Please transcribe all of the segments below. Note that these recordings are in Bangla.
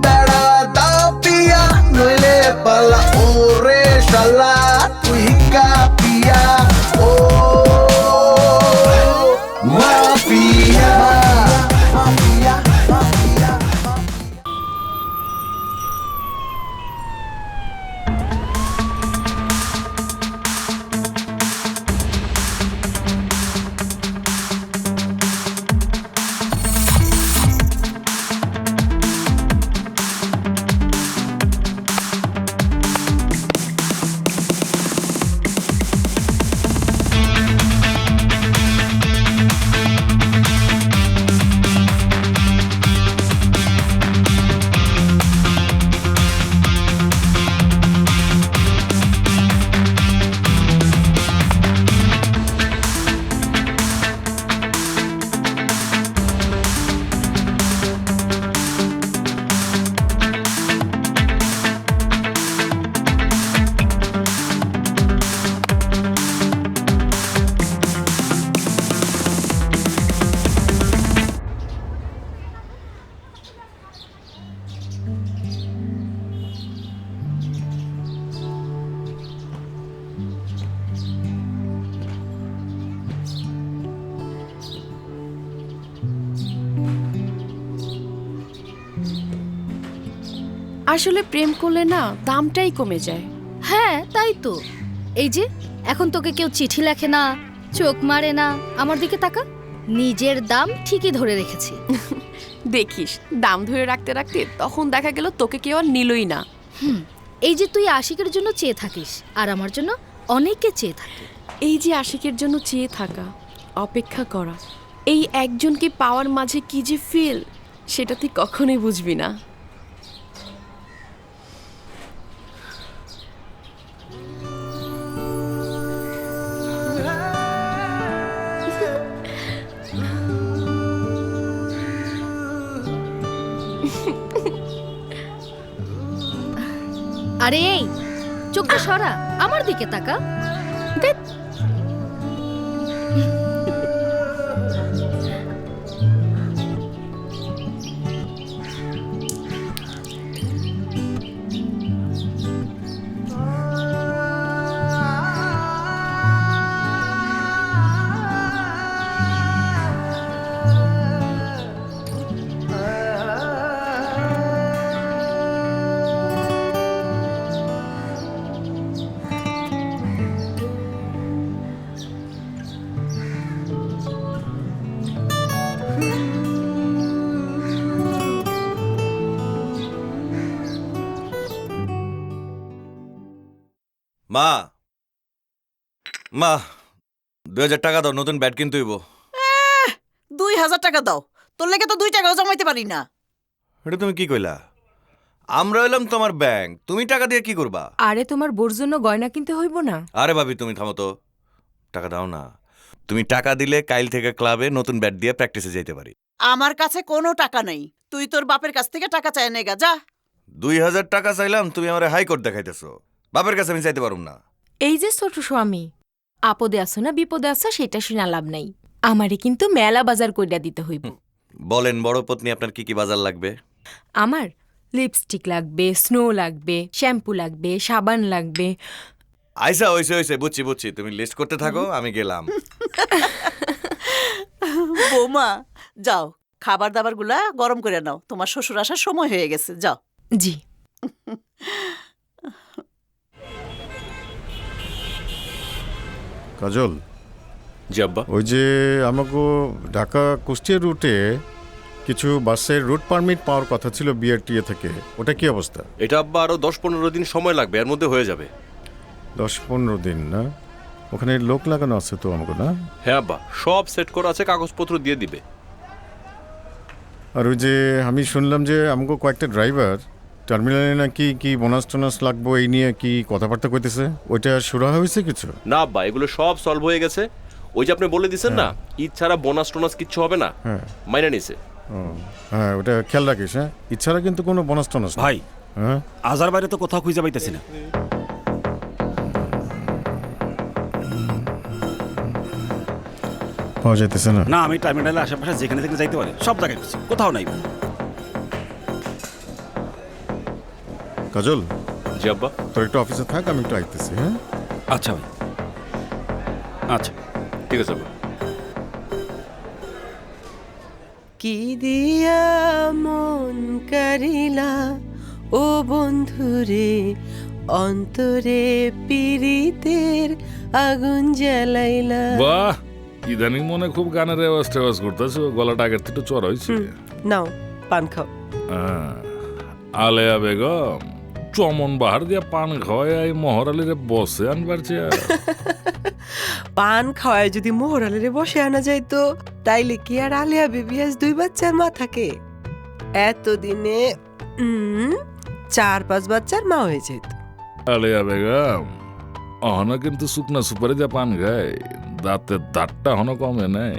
বেড়া দাপিয়া নইলে পালা ওরে শালা তুই কাপিয়া ও মাফিয়া মাফিয়া মাফিয়া। আসলে প্রেম করলে না দামটাই কমে যায়। হ্যাঁ তাই তো। এই যে এখন তোকে কেউ চিঠি লেখে না, চোখ মারে না, আমার দিকে তাকা, নিজের দাম ঠিকই ধরে রেখেছি। দেখিস দাম ধরে রাখতে রাখতে তখন দেখা গেল তোকে কেউ আর নিলই না। এই যে তুই আশিকের জন্য চেয়ে থাকিস আর আমার জন্য অনেকে চেয়ে থাকে। এই যে আশিকের জন্য চেয়ে থাকা, অপেক্ষা করা, এই একজনকে পাওয়ার মাঝে কি যে ফিল, সেটা তুই কখনোই বুঝবি না। আরে এই চোখটা সরা, আমার দিকে তাকা। ধ্যাৎ। মা মা 2000 টাকা দাও, নতুন ব্যাট কিনতে হইব। 2000 টাকা দাও, তোর লেগে তো 2 টাকাও জমাইতে পারি না। এটা তুমি কি কইলা? আমরা হইলাম তোমার ব্যাংক, তুমি টাকা দিয়ে কি করবা? আরে তোমার বোর জন্য গয়না কিনতে হইব না? আরে ভাবি তুমি থামো তো, টাকা দাও না। তুমি টাকা দিলে কাইল থেকে ক্লাবে নতুন ব্যাট দিয়ে প্র্যাকটিসে যাইতে পারি। আমার কাছে কোনো টাকা নেই, তুই তোর বাপের কাছ থেকে টাকা চাই নেগা যা। 2000 টাকা চাইলাম, তুমি আমার হাইকোর্ট দেখাইতেছো। বাপের কাছে আমি চাইতে পারুম না। এই যে ছোট স্বামী, আপদে আছো না বিপদে আছো সেটা শুনে লাভ নাই। আমারে কিন্তু মেলা বাজার কইরা দিতে হইব। বলেন বড় পত্নী, আপনার কি কি বাজার লাগবে? আমার লিপস্টিক লাগবে, স্নো লাগবে, শ্যাম্পু লাগবে, সাবান লাগবে। আইসা হইছে হইছে, বুঝছি বুঝছি, তুমি লিস্ট করতে থাকো, আমি গেলাম। বৌমা যাও, খাবার দাবার গুলা গরম করে নাও, তোমার শ্বশুর আসার সময় হয়ে গেছে, যাও। জি। কাজল, জি আব্বা। ওই যে আমাকে ঢাকা কুষ্টিয়া রুটে কিছু বাসের রুট পারমিট পাওয়ার কথা ছিল বিআরটিএ থেকে, ওটা কি অবস্থা? এটা আব্বা আরো 10-15 দিন সময় লাগবে, এর মধ্যে হয়ে যাবে। 10-15 দিন না? ওখানে লোক লাগানো আছে তো আমাকে, না? হ্যাঁ আব্বা, সব সেট করা আছে, কাগজপত্র দিয়ে দিবে। আর ওই যে আমি শুনলাম যে আমাকে কয়েকটা ড্রাইভার টার্মিনালে নাকি কি বোনাস টোনাস লাগবো এই নিয়ে কি কথাবার্তা কইতেছে, ওইটা শুরু হয়েছে কিছু? না আব্বা, এগুলো সব সলভ হয়ে গেছে। ওই যে আপনি বলে দিছেন না, ঈদ ছাড়া বোনাস টোনাস কিচ্ছু হবে না, মাইনে নিছে। হ্যাঁ, ওটা খেয়াল রাখিস। হ্যাঁ, ইচ্ছারা কিন্তু কোনো বোনাস টোনাস না। ভাই, হ্যাঁ, আজার বাইরে তো কোথাও খুঁজে পাইতেছি না। পাওয়া যাইতেছে না? না, আমি টার্মিনালের আশেপাশে যেখানে যেখানে যাইতে পারি সব জায়গায় খুঁজছি, কোথাও নাই। কাজল, জি আব্বা। তোর একটু অফিসে থাক, আমি একটু আইতেছি। হ্যাঁ, আচ্ছা ভাই, আচ্ছা। ঠিক আছে আব্বা। কি দিয়া মন কারিলা ও বন্ধুরে, অন্তরে পীড়িতের আগুন জ্বালাইলা। বাহ, ইদানিং মনে খুব গানের রেওয়াজ টেওয়াজ করতেছো, গলাটা আগের থেকে একটু চড়া হয়েছে। নাও পান খাও। আলেয়া বেগম চমন বাহার দিয়া পান খাওয়ায় এই মহরালিরে বসে আনবার চেয়ার। পান খাওয়ায় যদি মোহরালের বসে আনা যাইতো, তাইলে কি আর আলিয়া বেবি আজ 2 বাচ্চার মা থাকে? এতদিনে 4-5 বাচ্চার মা হয়ে যেত। আলেয়া বেগম অহনা কিন্তু শুকনা সুপারি দিয়া পান খায়, দাঁতের দাঁতটা হনো কমে নাই।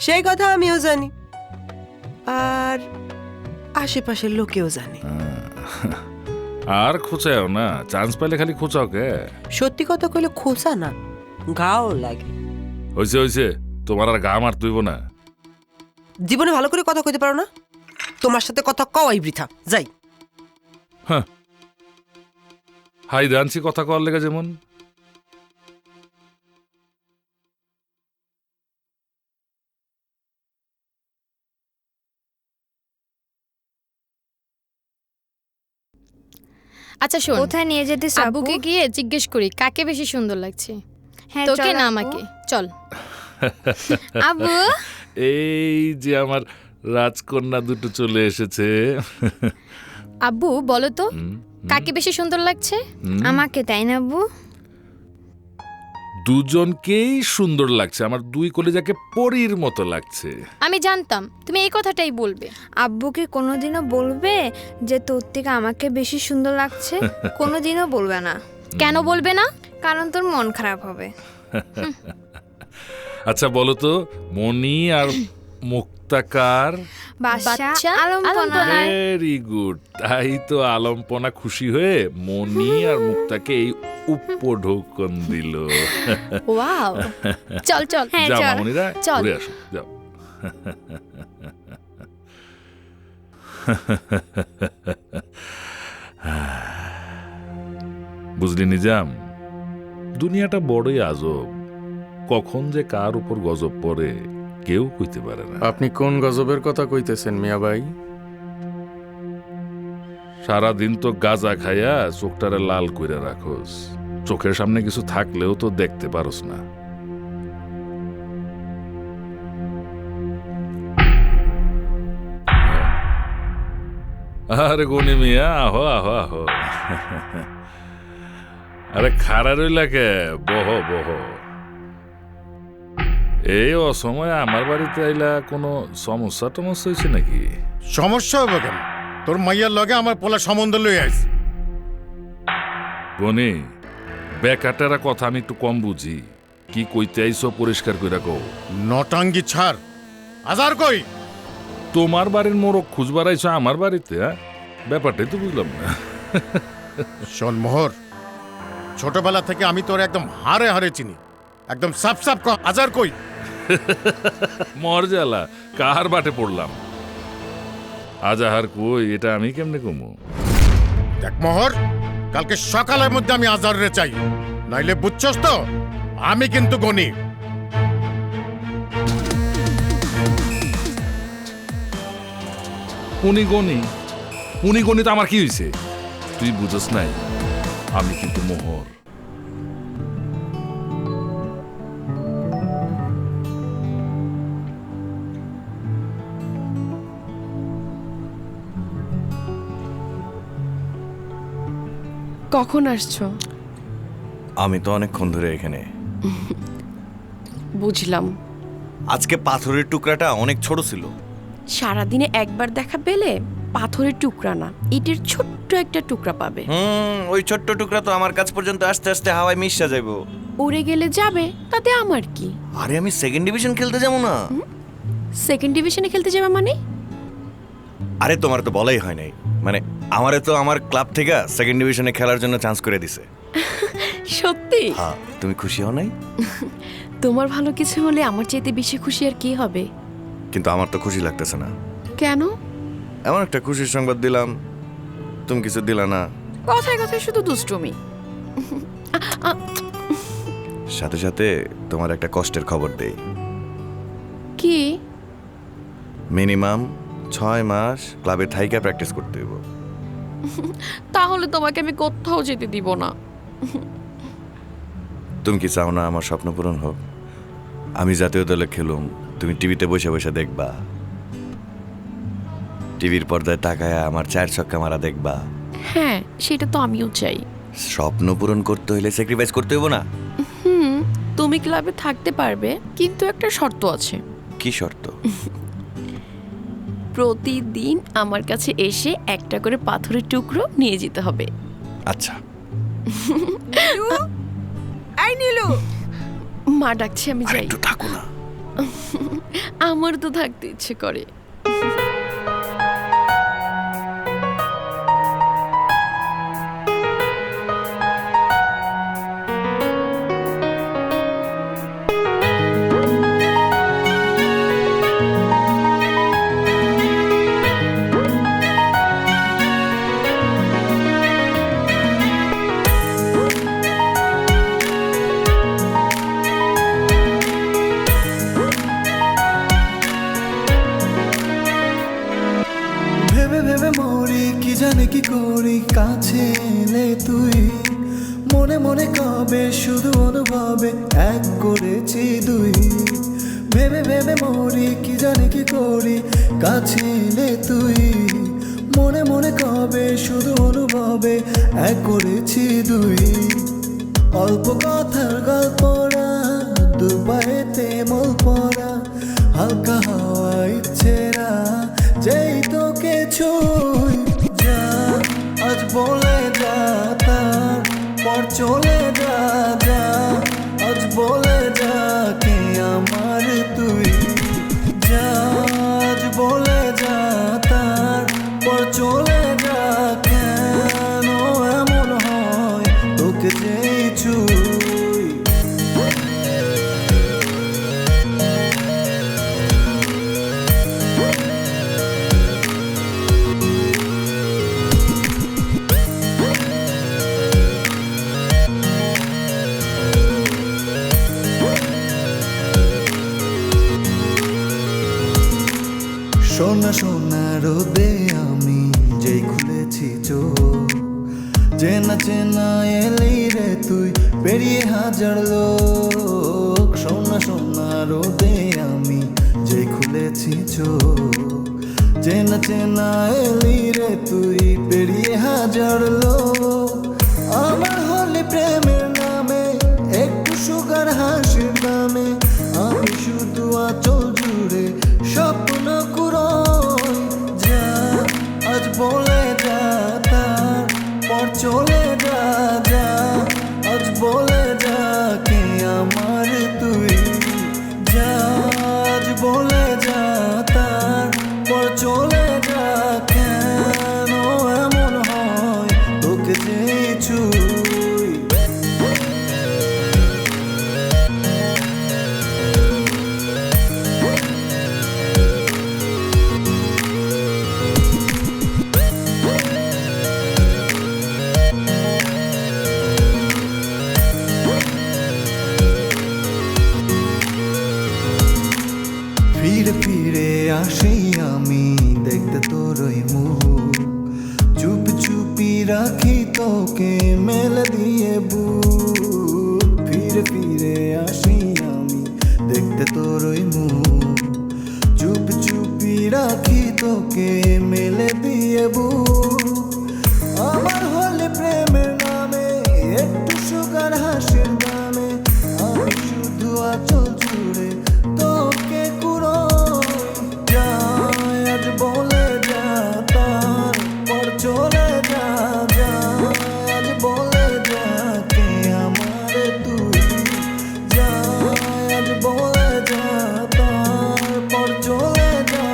সেই কথা আমিও জানি, আর আশেপাশের লোকেও জানে। আর খোঁচাও না, চান্স পাইলে খালি খোঁচাও কে? সত্যি কথা কইলে খোসা না, গাও লাগে। হয়েছে হয়েছে, তোমার আর গা মার তুইব না। জীবনে ভালো করে কথা কইতে পারো না? তোমার সাথে কথা কওয়াই বৃথা, যাই। হাই দানছি কথা কর লেগে যেমন। আচ্ছা শোন, কোথায় নিয়ে যেতে আব্বুকে গিয়ে জিজ্ঞেস করি কাকে বেশি সুন্দর লাগছে, হ্যাঁ, তোকে চল না আপু। আমাকে? চল। আব্বু, এই যে আমার রাজকন্যা দুটো চলে এসেছে। আব্বু বলো তো কাকে বেশি সুন্দর লাগছে? আমাকে, তাই না আব্বু? দুজনকেই সুন্দর লাগছে, আমার 2 কলিজাকে পরীর মতো লাগছে। আমি জানতাম তুমি এই কথাটাই বলবে। আব্বু কি কোনোদিনও বলবে যে তোর থেকে আমাকে বেশি সুন্দর লাগছে? কোনোদিনও বলবে না। কেন বলবে না? কারণ তোর মন খারাপ হবে। আচ্ছা বলো তো, মনি আর মুক্তাকার? বাচ্চা আলম্পনা। ভেরি গুড, তাই তো আলম্পনা খুশি হয়ে মনি আর মুক্তাকে এই উপঢৌকন দিল। ওয়াও, চল চল। হ্যাঁ, যাও চল। মামনিরা, চল। ঘুরে আসো, যাও। বুঝলি নিজাম, দুনিয়াটা বড়ই আজব, কখন যে কার উপর গজব পড়ে কেউ কইতে পারে না। আপনি কোন গজবের কথা কইতেছেন মিয়া ভাই? সারাদিন তো গাঁজা খাইয়া চোখটারে লাল কইরা রাখোস, চোখের সামনে কিছু থাকলেও তো দেখতে পারোস না। আরে গনি মিয়া, আহো আহো আহো। আরে খাড়া রইলা কে, বহ বহ। এই অসময়ে আমার বাড়িতে আইলা কোনো সমস্যা টমস্যা হয়েছে নাকি? সমস্যা হবে কেন? তোর মাইয়ার লগে আমার পোলা সম্বন্ধ লই আইছি। বনি, বেকাটারা কথা আমি একটু কম বুঝি, কি কইতে আইছো পরিষ্কার কইরা কও। নটাঙ্গি ছাড়, আজার কই? তোমার বাড়ির মোরগ খুঁজবার আইছো আমার বাড়িতে? হ্যাঁ, ব্যাপারটাই তো বুঝলাম না। শোন মোহর, ছোটবেলা থেকে আমি তোর একদম হারে হারে চিনি, একদম সাপ সাপ আজার কই? মরজালা, কার বাটে পড়লাম? আজাহার কই, এটা আমি কেমনে কমু? দেখ মোহর, কালকে সকালের মধ্যে আমি আজারে চাই, নাইলে বুঝছস তো আমি কিন্তু গনি। উনি গনি, উনি গনি তো আমার কি হয়েছে? তুই বুঝস নাই, আমি কিন্তু মোহর। কখন আসছো? আমি তো অনেকক্ষণ ধরে এখানে। বুঝলাম। আজকে পাথরের টুকরাটা অনেক ছোট ছিল। সারাদিনে একবার দেখা পেলে পাথরের টুকরা না, ইটের ছোট্ট একটা টুকরা পাবে। ওই ছোট্ট টুকরা তো আমার কাছ পর্যন্ত আস্তে আস্তে হাওয়ায় মিশা যাইবো। উড়ে গেলে যাবে, তাতে আমার কি? আরে আমি 2nd ডিভিশন খেলতে যাবো না? 2nd ডিভিশনে খেলতে যাবে মানে? আরে তোমার তো বলাই হয় নাই, মানে আমারে তো আমার ক্লাব থেকে 2nd ডিভিশনে খেলার জন্য চান্স করে দিছে। সত্যি? হ্যাঁ, তুমি খুশি হও নাই? তোমার ভালো কিছু হলে আমার চাইতে বেশি খুশি আর কি হবে? কিন্তু আমার তো খুশি লাগতেছে না। কেন? এমন একটা খুশির সংবাদ দিলাম, তুমি কিছু দিলা না। কথায় কথায় শুধু দুষ্টুমি। সাথে সাথে তোমার একটা কষ্টের খবর দেই। কি? মিনিমাম 6 মাস ক্লাবে থাইকা প্র্যাকটিস করতে হইব। তাহলে তোমাকে আমি কোথাও যেতে দিব না। তুমি কি চাও না আমার স্বপ্ন পূরণ হোক? আমি জাতীয় দলে খেলুম, তুমি টিভিতে বসে বসে দেখবা, টিভির পর্দায় তাকায় আমার 4 ছক্কা মারা দেখবা। হ্যাঁ, সেটা তো আমিও চাই। স্বপ্ন পূরণ করতে হইলে স্যাক্রিফাইস করতে হইব না? তুমি ক্লাবে থাকতে পারবে, কিন্তু একটা শর্ত আছে। কি শর্ত? প্রতিদিন আমার কাছে এসে একটা করে পাথরের টুকরো নিয়ে যেতে হবে। আচ্ছা। এই নীলু, মা ডাকছে, আমি যাই। একটু থাকো না। আমার তো থাকতে ইচ্ছে করে। ভেবে ভেবে মরি কি জানে কি করি, কাছে এলে তুই মনে মনে কবে শুধু অনুভবে এক করেছি দুই। ভেবে ভেবে মরি কি জানে কি করি, কাছে এলে তুই মনে মনে কবে শুধু অনুভবে এক করেছি দুই। অল্প কথার গল্পরা দুপায়েতে মল পড়া, হালকা হাওয়া ইচ্ছেরা যেই তোকে ছুই। যা আজ বলে যা, তারপর চলে যা। যা আজ বলে যা কে আমার তুই। যা আজ বলে যা, তারপর চলে যা। কেন এমন হয় তোকে যেই ছুই। সোনা সোনা রোদে আমি যেই খুলেছি চোখ, চেনা চেনা এলি রে তুই পেরিয়ে হাজার লোক। সোনা সোনা রোদে আমি যেই খুলেছি চোখ, চেনা চেনা এলি রে তুই পেরিয়ে হাজার লোক। আমার হলে প্রেমের নামে একটু সুগার হাসির দামে, আমি শুধু আঁচল জুড়ে স্বপ্ন কুড়োই। যা আজ বলে যা, তারপর চলে যা। যা আজ বলে যা কে আমার তুই। যা আজ বলে যা, তারপর চলে যা। কেন এমন হয় তোকে যেই ছুই। ফিরে ফিরে আসি আমি দেখতে তোর ওই মুখ, চুপ চুপি রাখি তোকে মেলে দিয়ে বুক। ফিরে ফিরে আসি আমি দেখতে তোর ওই মুখ, চুপ চুপি রাখি তোকে মেলে দিয়ে বুক। আমার হলে প্রেমের নামে একটু সুগার হাসির দামে, আমি শুধু আঁচল জুড়ে তোকে কুড়োই। যা আজ বলে যা, তারপর চলে যা। যা আজ বলে যা কে আমার তুই। যা আজ বলে যা, তারপর চলে যা।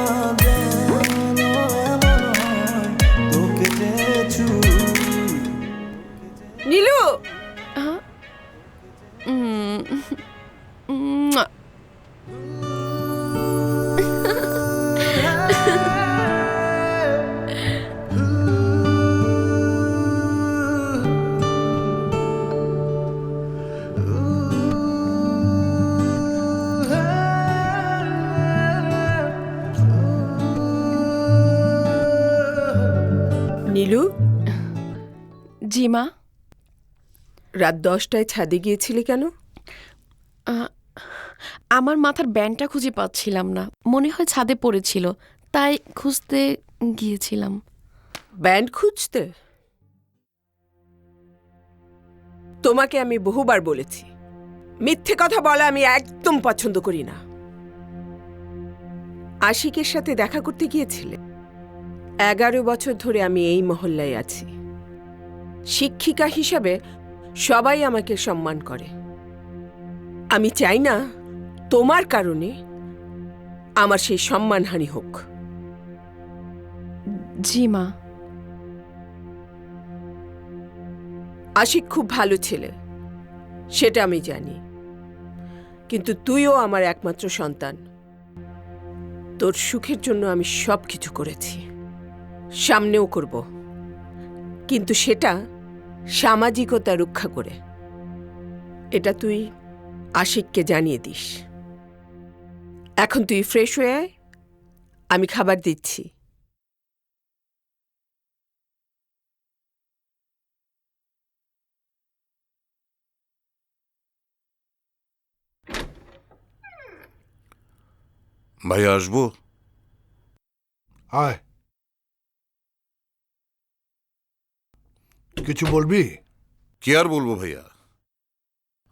যেন এমন হয় নীলু, জি মা। রাত 10টায় ছাদে গিয়েছিলি কেন? আমার মাথার ব্যান্ডটা খুঁজে পাচ্ছিলাম না, মনে হয় ছাদে পড়েছিল, তাই খুঁজতে গিয়েছিলাম। ব্যান্ড খুঁজতে? তোমাকে আমি বহুবার বলেছি, মিথ্যে কথা বলা আমি একদম পছন্দ করি না। আশিকের সাথে দেখা করতে গিয়েছিলে? 11 বছর ধরে আমি এই মহল্লায় আছি। শিক্ষিকা হিসেবে সবাই আমাকে সম্মান করে। আমি চাই না তোমার কারণে আমার সেই সম্মানহানি হোক। জি মা। আশিক খুব ভালো ছেলে, সেটা আমি জানি, কিন্তু তুইও আমার একমাত্র সন্তান। তোর সুখের জন্য আমি সব কিছু করেছি, সামনেও করব, কিন্তু সেটা সামাজিকতা রক্ষা করে। এটা তুই আশিককে জানিয়ে দিস। এখন তুই ফ্রেশ হয়ে আয়, আমি খাবার দিচ্ছি। ভাইয়া আসবো? আয়, কিছু বলবি? কি আর বলবো ভাইয়া,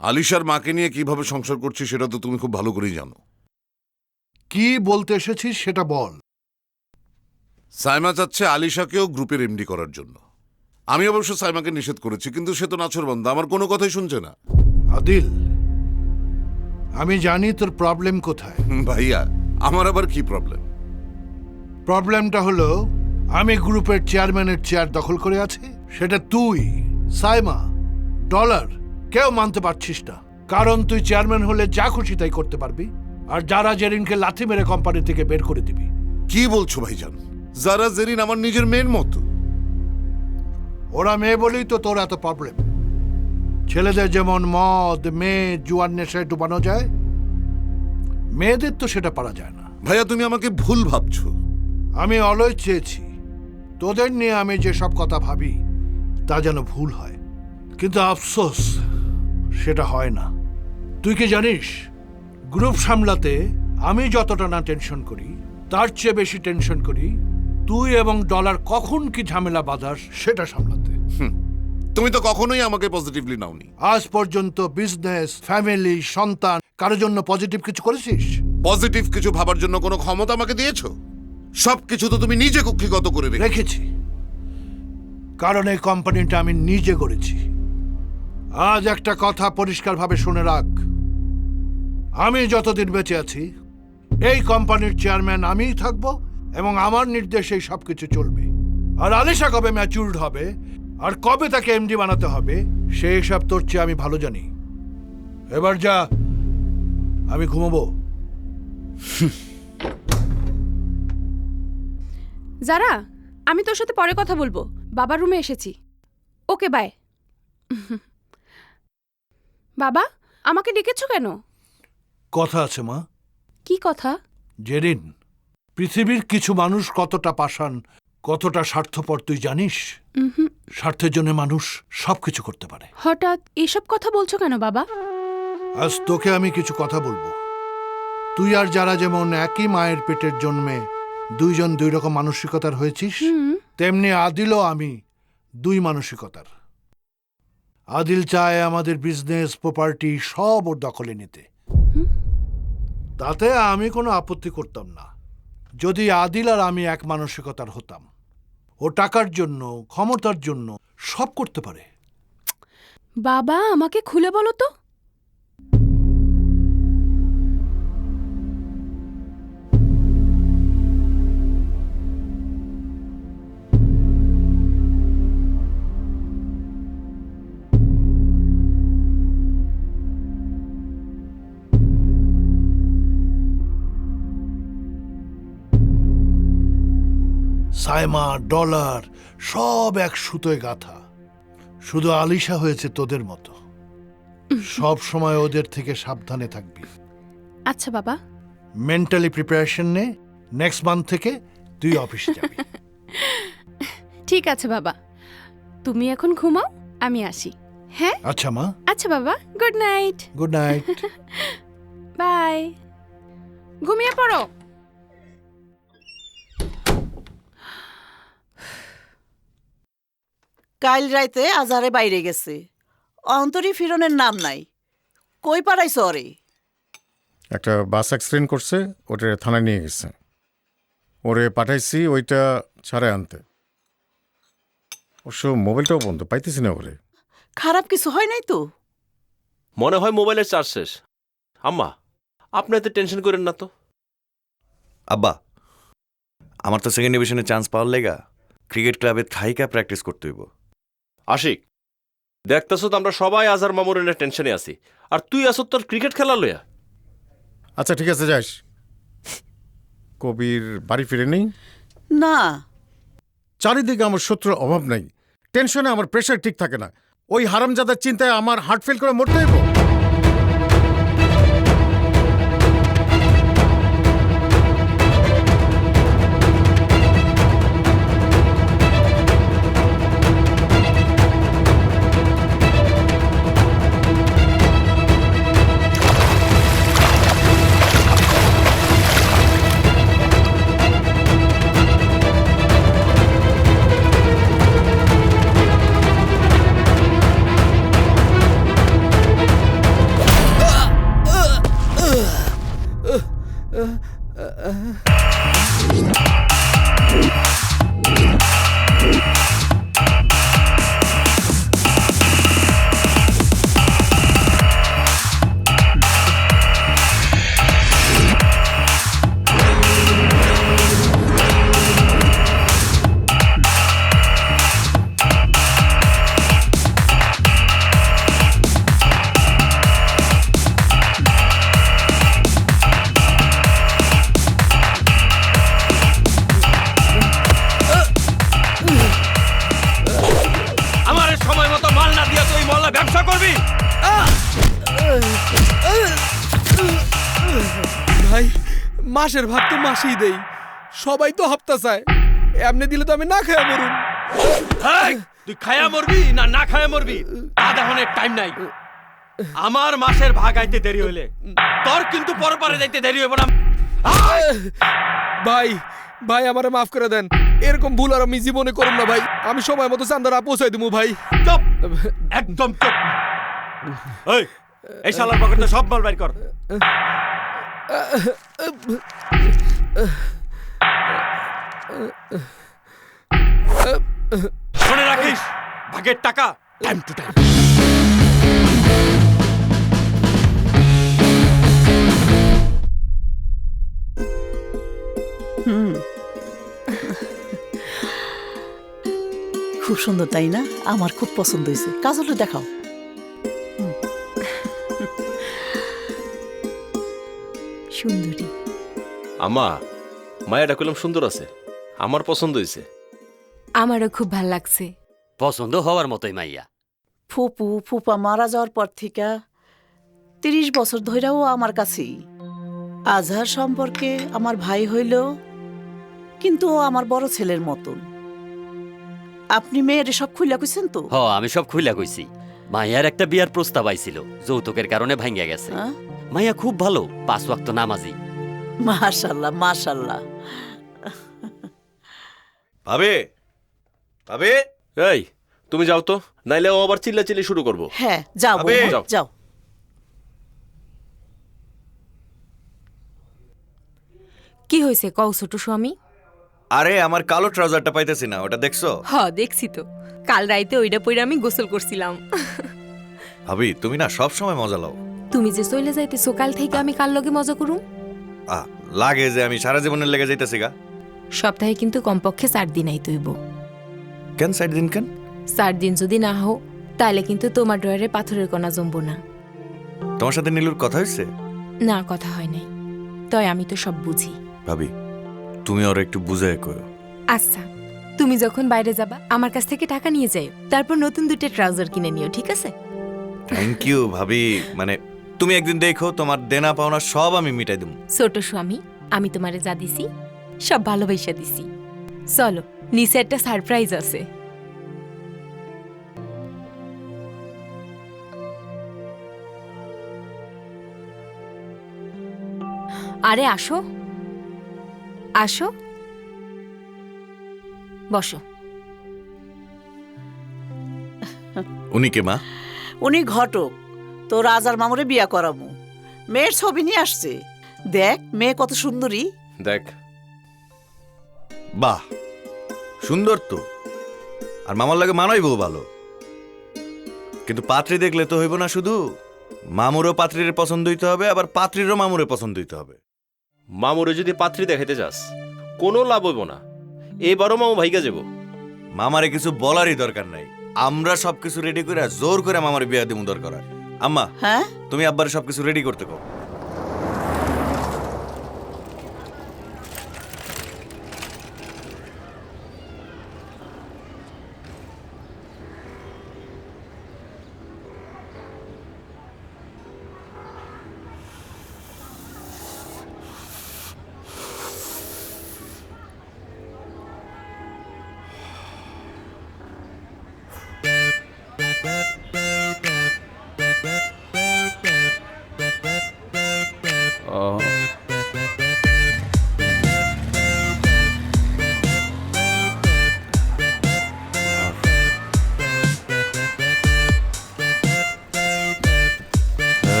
আলিশার মাকে নিয়ে কিভাবে সংসার করছি সেটা তো তুমি খুব ভালো করেই জানো। কি বলতে এসেছিস সেটা বল। সাইমা চাচ্ছে আলিশাকেও গ্রুপের এমডি করার জন্য। আমি অবশ্য সাইমাকে নিষেধ করেছি, কিন্তু সে তো নাছোড়বান্দা, আমার কোনো কথাই শুনছে না। আদিল, আমি জানি তোর প্রবলেম কোথায়। ভাইয়া, আমার আবার কি প্রবলেম? প্রবলেমটা হলো আমি গ্রুপের চেয়ারম্যানের চেয়ার দখল করে আছি, সেটা তুই, সাইমা, ডলার কেউ মানতে পারছিস না। কারণ তুই চেয়ারম্যান হলে যা খুশি তাই করতে পারবি, আর যারা জেরিনকে লাথি মেরে কোম্পানি থেকে বের করে দিবি। কি বলছো ভাইজান? যারা জেরিন আমার নিজের মেয়ের মতো। ওরা মেয়ে বলেই তো তোর এত প্রবলেম। ছেলেদের যেমন মদ, মেয়ে, জুয়ার নেশায় ডুবানো যায়, মেয়েদের তো সেটা পারা যায় না। ভাইয়া, তুমি আমাকে ভুল ভাবছো। আমি অলওয়েজ চেয়েছি তোদের নিয়ে আমি যে সব কথা ভাবি তা যেন ভুল হয়, কিন্তু আফসোস সেটা হয় না। তুই কি জানিস, গ্রুপ সামলাতে আমি যতটা না টেনশন করি তার চেয়ে বেশি টেনশন করি তুই এবং ডলার কখন কি ঝামেলা বাঁধাস সেটা সামলাতে। তুমি তো কখনোই আমাকে পজিটিভলি নাওনি। আজ পর্যন্ত বিজনেস, ফ্যামিলি, সন্তান কারোর জন্য পজিটিভ কিছু করেছিস? পজিটিভ কিছু ভাবার জন্য কোনো ক্ষমতা আমাকে দিয়েছো? সবকিছু তো তুমি নিজে কক্ষিগত করে রেখেছি, কারণ এই কোম্পানিটা আমি নিজে করেছি। আজ একটা কথা পরিষ্কারভাবে শুনে রাখ, আমি যতদিন বেঁচে আছি এই কোম্পানির চেয়ারম্যান আমিই থাকবো এবং আমার নির্দেশেই সবকিছু চলবে। আর আলিশা কবে ম্যাচুরড হবে আর কবে তাকে এমডি বানাতে হবে সেই সব তোর চেয়ে আমি ভালো জানি। এবার যা, আমি ঘুমাবো। যারা, আমি তোর সাথে পরে কথা বলবো, বাবার রুমে এসেছি। Okay bye. বাবা, আমাকে ডেকেছো কেন? কথা আছে মা। কি কথা? জেরিন, পৃথিবীর কিছু মানুষ কতটা পাষাণ, কতটা স্বার্থপর তুই জানিস? স্বার্থের জন্য মানুষ সবকিছু করতে পারে। হঠাৎ এসব কথা বলছো কেন বাবা? আজ তোকে আমি কিছু কথা বলবো। তুই আর যারা যেমন একই মায়ের পেটের জন্মে দুইজন দুই রকম মানসিকতার হয়েছিস, তেমনি আদিলও আমি দুই মানসিকতার। আদিল চায় আমাদের বিজনেস, প্রপার্টি সব ওর দখলে নিতে। তাতে আমি কোনো আপত্তি করতাম না যদি আদিল আর আমি এক মানসিকতার হতাম। ও টাকার জন্য, ক্ষমতার জন্য সব করতে পারে। বাবা, আমাকে খুলে বলো তো। সাইমা, ডলার সব এক সুতোয় গাঁথা। শুধু আলিশা হয়েছে তোদের মতো। সব সময় ওদের থেকে সাবধানে থাকবি। আচ্ছা বাবা। মেন্টালি প্রিপারেশন নে, নেক্সট মান্থ থেকে তুই অফিসে যাবি। ঠিক আছে বাবা, তুমি এখন ঘুমাও, আমি আসি। হ্যাঁ আচ্ছা মা, আচ্ছা বাবা, good night. Good night. Bye, ঘুমিয়ে পড়ো। কাল রাইতে আজারে বাইরে গেছে, অন্তরি ফিরনের নাম নাই। কই পারাইছ অরে? একটা বাস অ্যাক্সিডেন্ট করছে, ওটা থানায় নিয়ে গেছে। ওরে পাঠাইছি ওইটা ছাড়ে আনতে। অবশ্য মোবাইলটাও বন্ধ, পাইতেছি না ওরে। খারাপ কিছু হয় নাই তো? মনে হয় মোবাইলের চার্জ শেষ। আম্মা, আপনি এত টেনশন করেন না তো। আব্বা, আমার তো সেকেন্ড ডিভিশনে চান্স পাওয়ার লেগা ক্রিকেট ক্লাবে থাইকা প্র্যাকটিস করতে হইব। আশিক, দেখতেছ তো আমরা সবাই আজহার মামুনের টেনশনে আছি, আর তুই আসো তোর ক্রিকেট খেলা লইয়া। আচ্ছা ঠিক আছে, যাস। কবির বাড়ি ফিরে নেই? না, চারিদিকে আমার শত্রুর অভাব নাই। টেনশনে আমার প্রেশার ঠিক থাকে না। ওই হারামজাদার চিন্তায় আমার হার্ট ফেল করে মরতে হইব। ভাই, মাসের ভাত তো মাসেই দেই, সবাই তো হাপ্তা চায়। এমনি দিলে তো আমি না খায়া মরুম। তুই খায়া মরবি না না খায়া মরবি তা দেখানোর টাইম নাই। আমার মাসের ভাগ আইতে দেরি হইলে তোর কিন্তু পরপারে যাইতে দেরি হইব না। ভাই ভাই, আমারে মাফ করে দেন। এরকম ভুল আর আমি জীবনে করব না ভাই। আমি সময় মতো চান্দারা পৌঁছাই দেবো ভাই। চুপ, একদম চুপ। এই শালার পকেটে সব মাল বাইর কর। মনে রাখিস, ভাগের টাকা টাইম টু টাইম। খুব সুন্দর তাই না? আমার খুব পছন্দ হয়েছে। কাজলটা দেখাও। সুন্দরী। আম্মা, মায়াটা কইলাম সুন্দর আছে, আমার পছন্দ হয়েছে। আমারও খুব ভাল লাগছে। পছন্দ হওয়ার মতোই মাইয়া। ফুপা মারা যাওয়ার পর থেকে 30 বছর ধরেও আমার কাছেই। আজহার সম্পর্কে আমার ভাই হইল, কিন্তু ও আমার বড় ছেলের মতন। আপনি মেয়ের সব খুইলা কইছেন তো? আমি সব খুইলা কইছি। মাইয়ার একটা বিয়ার প্রস্তাব আইছিল, যৌতুকের কারণে ভাঙ্গিয়া গেছে। মাইয়া খুব ভালো, 5 ওয়াক্ত নামাজি। মাশাআল্লাহ মাশাআল্লাহ। ভাবে ভাবে, এই তুমি যাও তো, নাইলে ও আবার চিল্লাচিল্লি শুরু করবো। হ্যাঁ যাও যাও যাও। কি হয়েছে কও ছোট স্বামী? আরে আমার কালো ট্রাউজারটা পাইতেছি না, ওটা দেখছো? দেখছি তো, কাল রাইতে ওইটা পইরা আমি গোসল করছিলাম। ভাবি, তুমি না সব সময় মজা লাও। তুমি যে চলে যাইতেছো কাল থেকে, আমি কার লগে মজা করুম? লাগে যে আমি সারা জীবনের লেগে যাইতেছি গা। সপ্তাহে কিন্তু কমপক্ষে 4 দিন আইতে হইব। কেন 4 দিন কেন? 4 দিন যদি না হও তাহলে কিন্তু তোমার ড্রয়ারে পাথরের কণা জমবো না। তোমার সাথে নীলুর কথা হয়েছে? না, কথা হয় নাই। তয় আমি তো সব বুঝি। ভাবি, তুমি ওর একটু বুঝায় কইও। আচ্ছা, তুমি যখন বাইরে যাবা আমার কাছ থেকে টাকা নিয়ে যাও, তারপর নতুন 2টা ট্রাউজার কিনে নিও, ঠিক আছে? থ্যাংক ইউ ভাবি। মানে তুমি একদিন দেখো, তোমার দেনা পাওনা সব আমি মিটাই দেব। ছোট স্বামী, আমি তোমারে যা দিছি সব ভালোবাসা দিছি। চলো নিচে একটা সারপ্রাইজ আছে। আরে আসো আসো, বসো। উনি কে মা? উনি ঘটক, তো রাজার মামুরে বিয়া করামু। মেয়ের ছবি নিয়ে আসছে, দেখ মেয়ে কত সুন্দরী। দেখ, বাহ, সুন্দর তো, আর মামার লাগে মানাই বউ ভালো। কিন্তু পাত্রী দেখলে তো হইব না, শুধু মামুরও পাত্রীর পছন্দ হইতে হবে, আবার পাত্রীরও মামুরে পছন্দ হইতে হবে। মামুরে যদি পাত্রী দেখাইতে যাস কোনো লাভ হইব না, এবারও মামু ভাইগা যাব। মামারে কিছু বলারই দরকার নাই, আমরা সবকিছু রেডি করে জোর করে মামার বিয়া দিমু দরকার। আম্মা, হ্যাঁ তুমি আব্বারে সবকিছু রেডি করতে কও।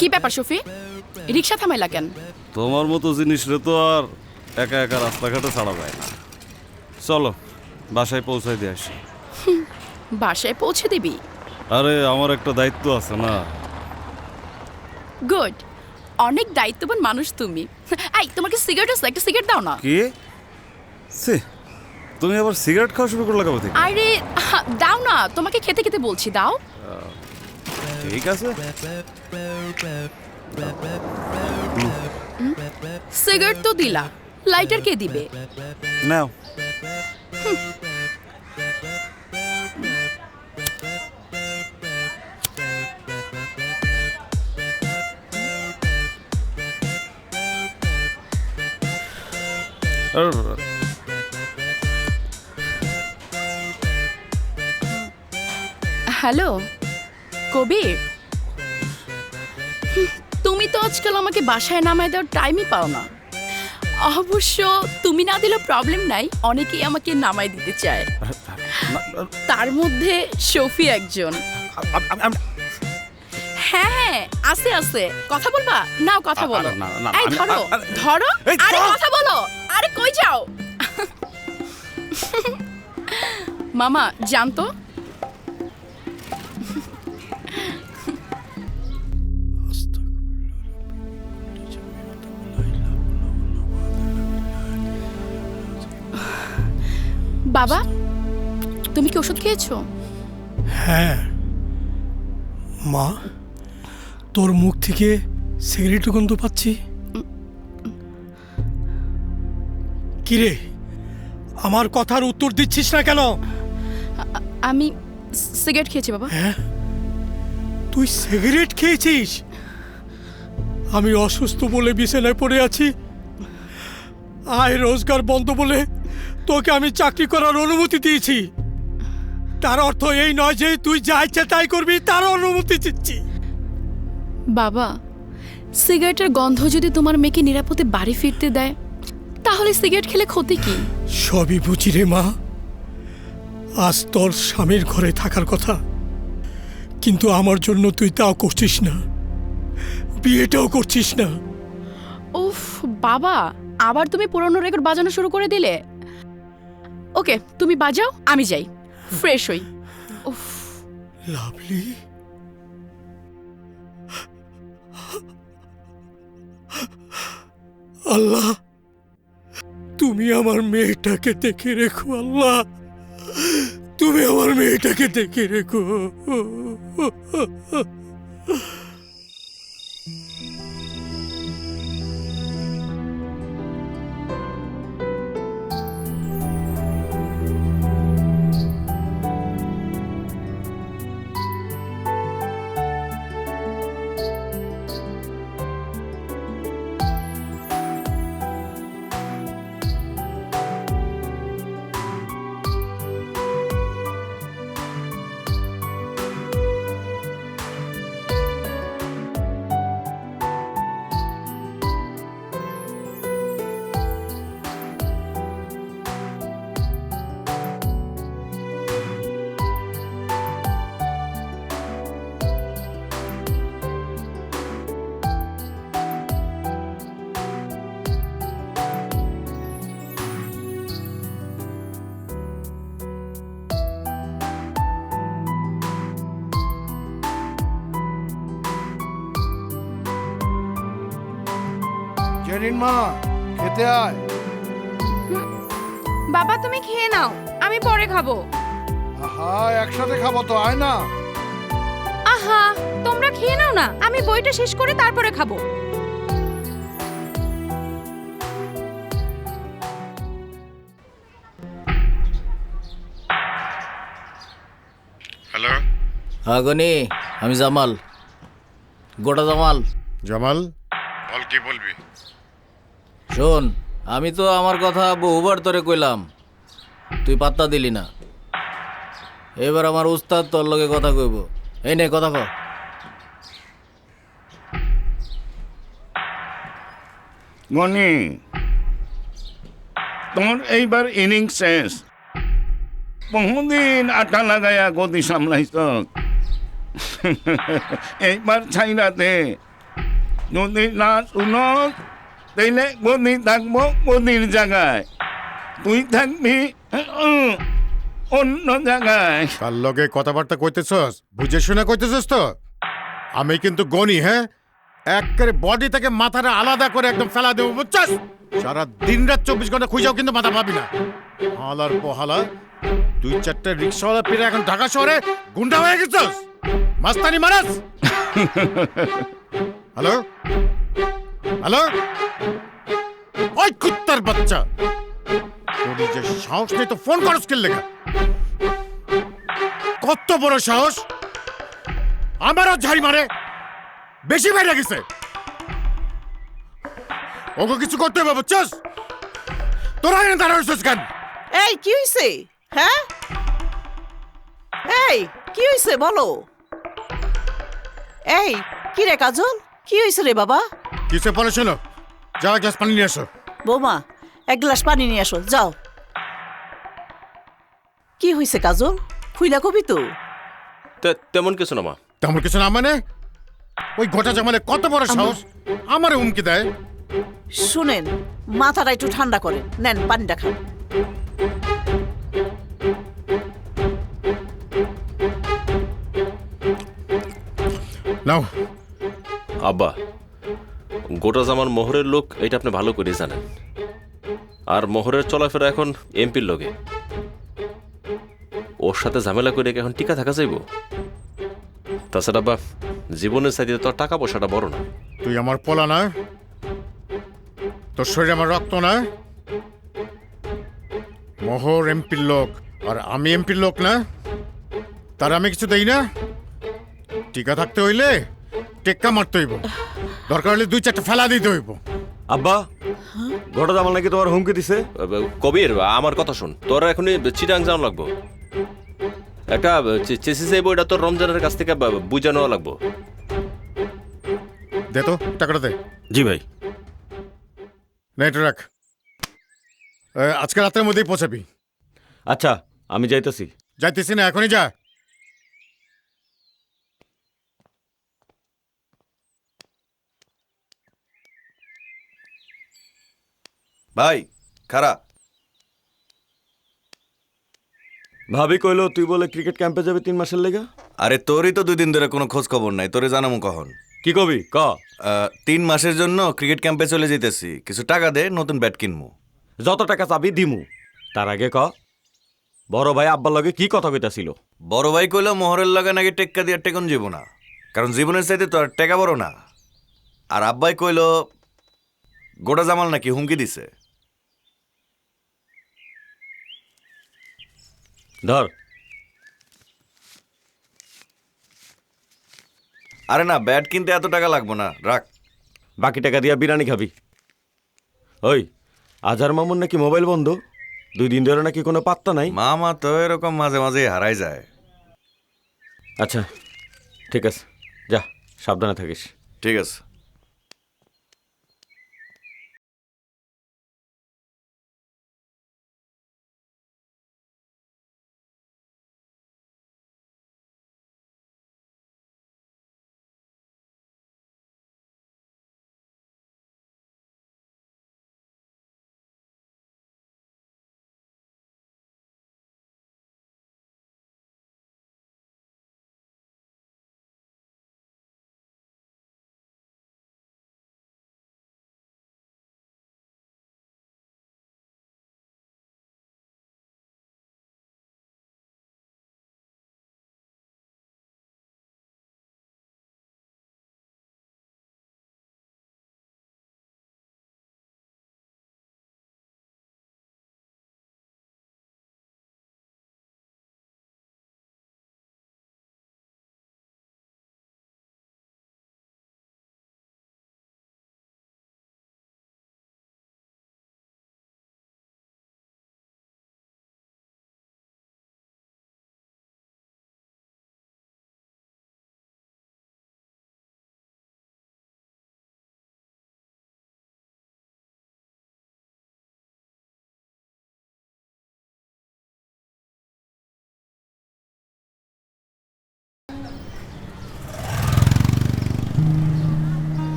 কি ব্যাপার শফি, রিক্সা থামাইলা কেন? তোমার মতো জিনিস রে তো আর একা একা রাস্তাঘাটে ছাড়া যায় না। চলো বাসায় পৌঁছাই দিয়ে আসি। বাসায় পৌঁছে দিবি? আরে আমার একটা দায়িত্ব আছে না। গুড, অনেক দায়িত্ববান মানুষ তুমি। এই, তোমাকে সিগারেট আছে? একটা সিগারেট দাও না। কি সে, তুমি আবার সিগারেট খাওয়া শুরু করলে কবে থেকে? আরে দাও না, তোমাকে খেতে খেতে বলছি, দাও। ঠিক আছে, সিগারেট তো দিলা, লাইটার কে দিবে? নাও। হ্যালো কবির, তুমি তো আজকাল আমাকে বাসায় নামায় দেওয়ার টাইমই পাও না। অবশ্য তুমি না দিলেও প্রবলেম নাই, অনেকেই আমাকে নামায় দিতে চায়, তার মধ্যে শফি একজন। হ্যাঁ আছে আছে, কথা বলবা? নাও কথা বলো। এই ধরো ধরো, আরে কথা বলো। আরে কই যাও? মামা জানতো বাবা, তুমি কি ওষুধ খেয়েছো? হ্যাঁ মা, তোর মুখ থেকে সিগারেটের গন্ধ পাচ্ছি। কিরে, আমার কথার উত্তর দিচ্ছিস না কেন? আমি সিগারেট খেয়েছি বাবা। হ্যাঁ, তুই সিগারেট খেয়েছিস? আমি অসুস্থ বলে বিছানায় পড়ে আছি, আয় রোজগার বন্ধ বলে তোকে আমি চাকরি করার অনুমতি দিয়েছি। তার অর্থ এই নয় যে তুই যা ইচ্ছা তাই করবি, তার অনুমতি দিচ্ছি। বাবা, সিগারেটের গন্ধ যদি তোমার মেয়েকে নিরাপদে বাড়ি ফিরতে দেয়, তাহলে সিগারেট খেলে ক্ষতি কি? সবই বুঝি রে মা, আজ তোর স্বামীর ঘরে থাকার কথা, কিন্তু আমার জন্য তুই তাও করছিস না, বিয়েটাও করছিস না। উফ বাবা, আবার তুমি পুরনো রেকর্ড বাজানো শুরু করে দিলে। ওকে, তুমি বাজাও, আমি যাই ফ্রেশ হই। উফ লাভলি, আল্লাহ তুমি আমার মেয়েটাকে দেখে রেখো। আল্লাহ তুমি আমার মেয়েটাকে দেখে রেখো। জেরিন মা খেতে আয়। বাবা তুমি খেয়ে নাও, আমি পরে খাবো। আহা একসাথে খাবো তো, আয় না। আহা তোমরা খেয়ে নাও না, আমি বইটা শেষ করে তারপরে খাবো। হ্যালো। হ্যাঁ গনি, আমি জামাল, গোটা জামাল। জামাল বল, কি বলবি? শোন, আমি তো আমার কথা বহুবার তোরে কইলাম, তুই পাত্তা দিলি না। এবার আমার উস্তাদ তোর লগে কথা কইব। এই নে কথা কও। গনি, তোর এইবার ইনিংস শেষ। বহুদিন আটা লাগাইয়া গতি সামলাইছ, এইবার ছাইরা দে। যদি না শুন তাইলে গদি থাকবো গদির জায়গায়, তুই থাকবি অন্য জায়গায়। কার লগে কথাবার্তা কইতেছস? বুঝে শুনে কইতেছস তো? আমি কিন্তু গনি, হ্যাঁ, একেবারে বডি থেকে মাথাটা আলাদা করে একদম ফেলা দেবো, বুঝছস? সারা দিন রাত 24 ঘন্টা খুঁজাও কিন্তু মাথা পাবি না। হালার পোহালা, তুই চারটে রিক্সাওয়ালা পেরে এখন ঢাকা শহরে গুন্ডা হয়ে গেছস, মাস্তানি মারাস। হ্যালো হ্যালো, ওই কুত্তার বাচ্চা, তোর যে সাহস নেই তো ফোন করস কে লেখা? কত বড় সাহস, আমারও ঝাড়ি মারে, বেশি বাইরে গেছে। ওকে কিছু করতে হবে, বুঝছস? তোরা এনে দাঁড়া হইছিস কেন? এই কি হইছে? হ্যাঁ এই কি হইছে বলো। এই কি রে কাজল, কি হইছে রে বাবা? কিছু পরে শোনো, যাও এক গ্লাস পানি নিয়ে আসো। বৌমা এক গ্লাস পানি নিয়ে আসো, যাও। কি হইছে কাজল, খুইলা কবি তো? তেমন কিছু না মা। তেমন কিছু না মানে? ওই গোটা জামালে কত বড় সাহস আমারে হুমকি দেয়। শুনেন, মাথাটা একটু ঠান্ডা করেন, নেন পানিটা খান। নাও। আব্বা, গোটা জামার মোহরের লোক, এটা আপনি ভালো করে জানেন। আর মোহরের চলাফেরা এখন এমপির লোকে, ওর সাথে ঝামেলা করে এখন টিকা থাকা যাইব? তাছাড়া বা জীবনের চাইতে তো টাকা পয়সাটা বড় না। তুই আমার পোলা না, তোর শরীরে আমার রক্ত না। মোহর এমপির লোক আর আমি এমপির লোক না, তার আমি কিছু দেই না। টিকা থাকতে হইলে টেক্কা মারতে হইব, দরকার হলে 2-4টা ফেলা দিতে হইব। আব্বা, গোটা জামাল নাকি তোমার হুমকি দিছে? কবির, আমার কথা শোন, তোরা এখনই চিটাং যাওয়া লাগবো। একটা চেসি চাইব, এটা তোর রমজানের কাছ থেকে বুঝে নেওয়া লাগবো। দে তো টাকাটা দে। জি ভাই। না এটা রাখ, আজকে রাতের মধ্যেই পৌঁছাবি। আচ্ছা আমি যাইতেছি। যাইতেছি না, এখনই যা। ভাই খারা, ভাবি কইলো তুই বলে ক্রিকেট ক্যাম্পে যাবে 3 মাসের লেগা। আরে তোরই তো 2 দিন ধরে কোনো খোঁজ খবর নাই, তোরে জানামু কখন। কি কবি ক? 3 মাসের জন্য ক্রিকেট ক্যাম্পে চলে যেতেছি, কিছু টাকা দে, নতুন ব্যাট কিনমু। যত টাকা চাবি দিমু, তার আগে ক বড় ভাই আব্বার লগে কি কথা কইতাছিল? বড় ভাই কইলো মোহরের লগে নাকি টেক্কা দিয়ে টেকন যাব না, কারণ জীবনের চাইতে তো আর টেকা বড় না। আর আব্বাই কইলো গোটা জামাল নাকি হুমকি দিছে। ধর। আরে না, ব্যাট কিনতে এত টাকা লাগবো না, রাখ। বাকি টাকা দিয়া বিরিয়ানি খাবি। ওই আজহার মামুন নাকি মোবাইল বন্ধ, 2 দিন ধরে নাকি কোনো পাত্তা নাই। মামা তো এরকম মাঝে মাঝে হারাই যায়। আচ্ছা ঠিক আছে, যা সাবধানে থাকিস। ঠিক আছে।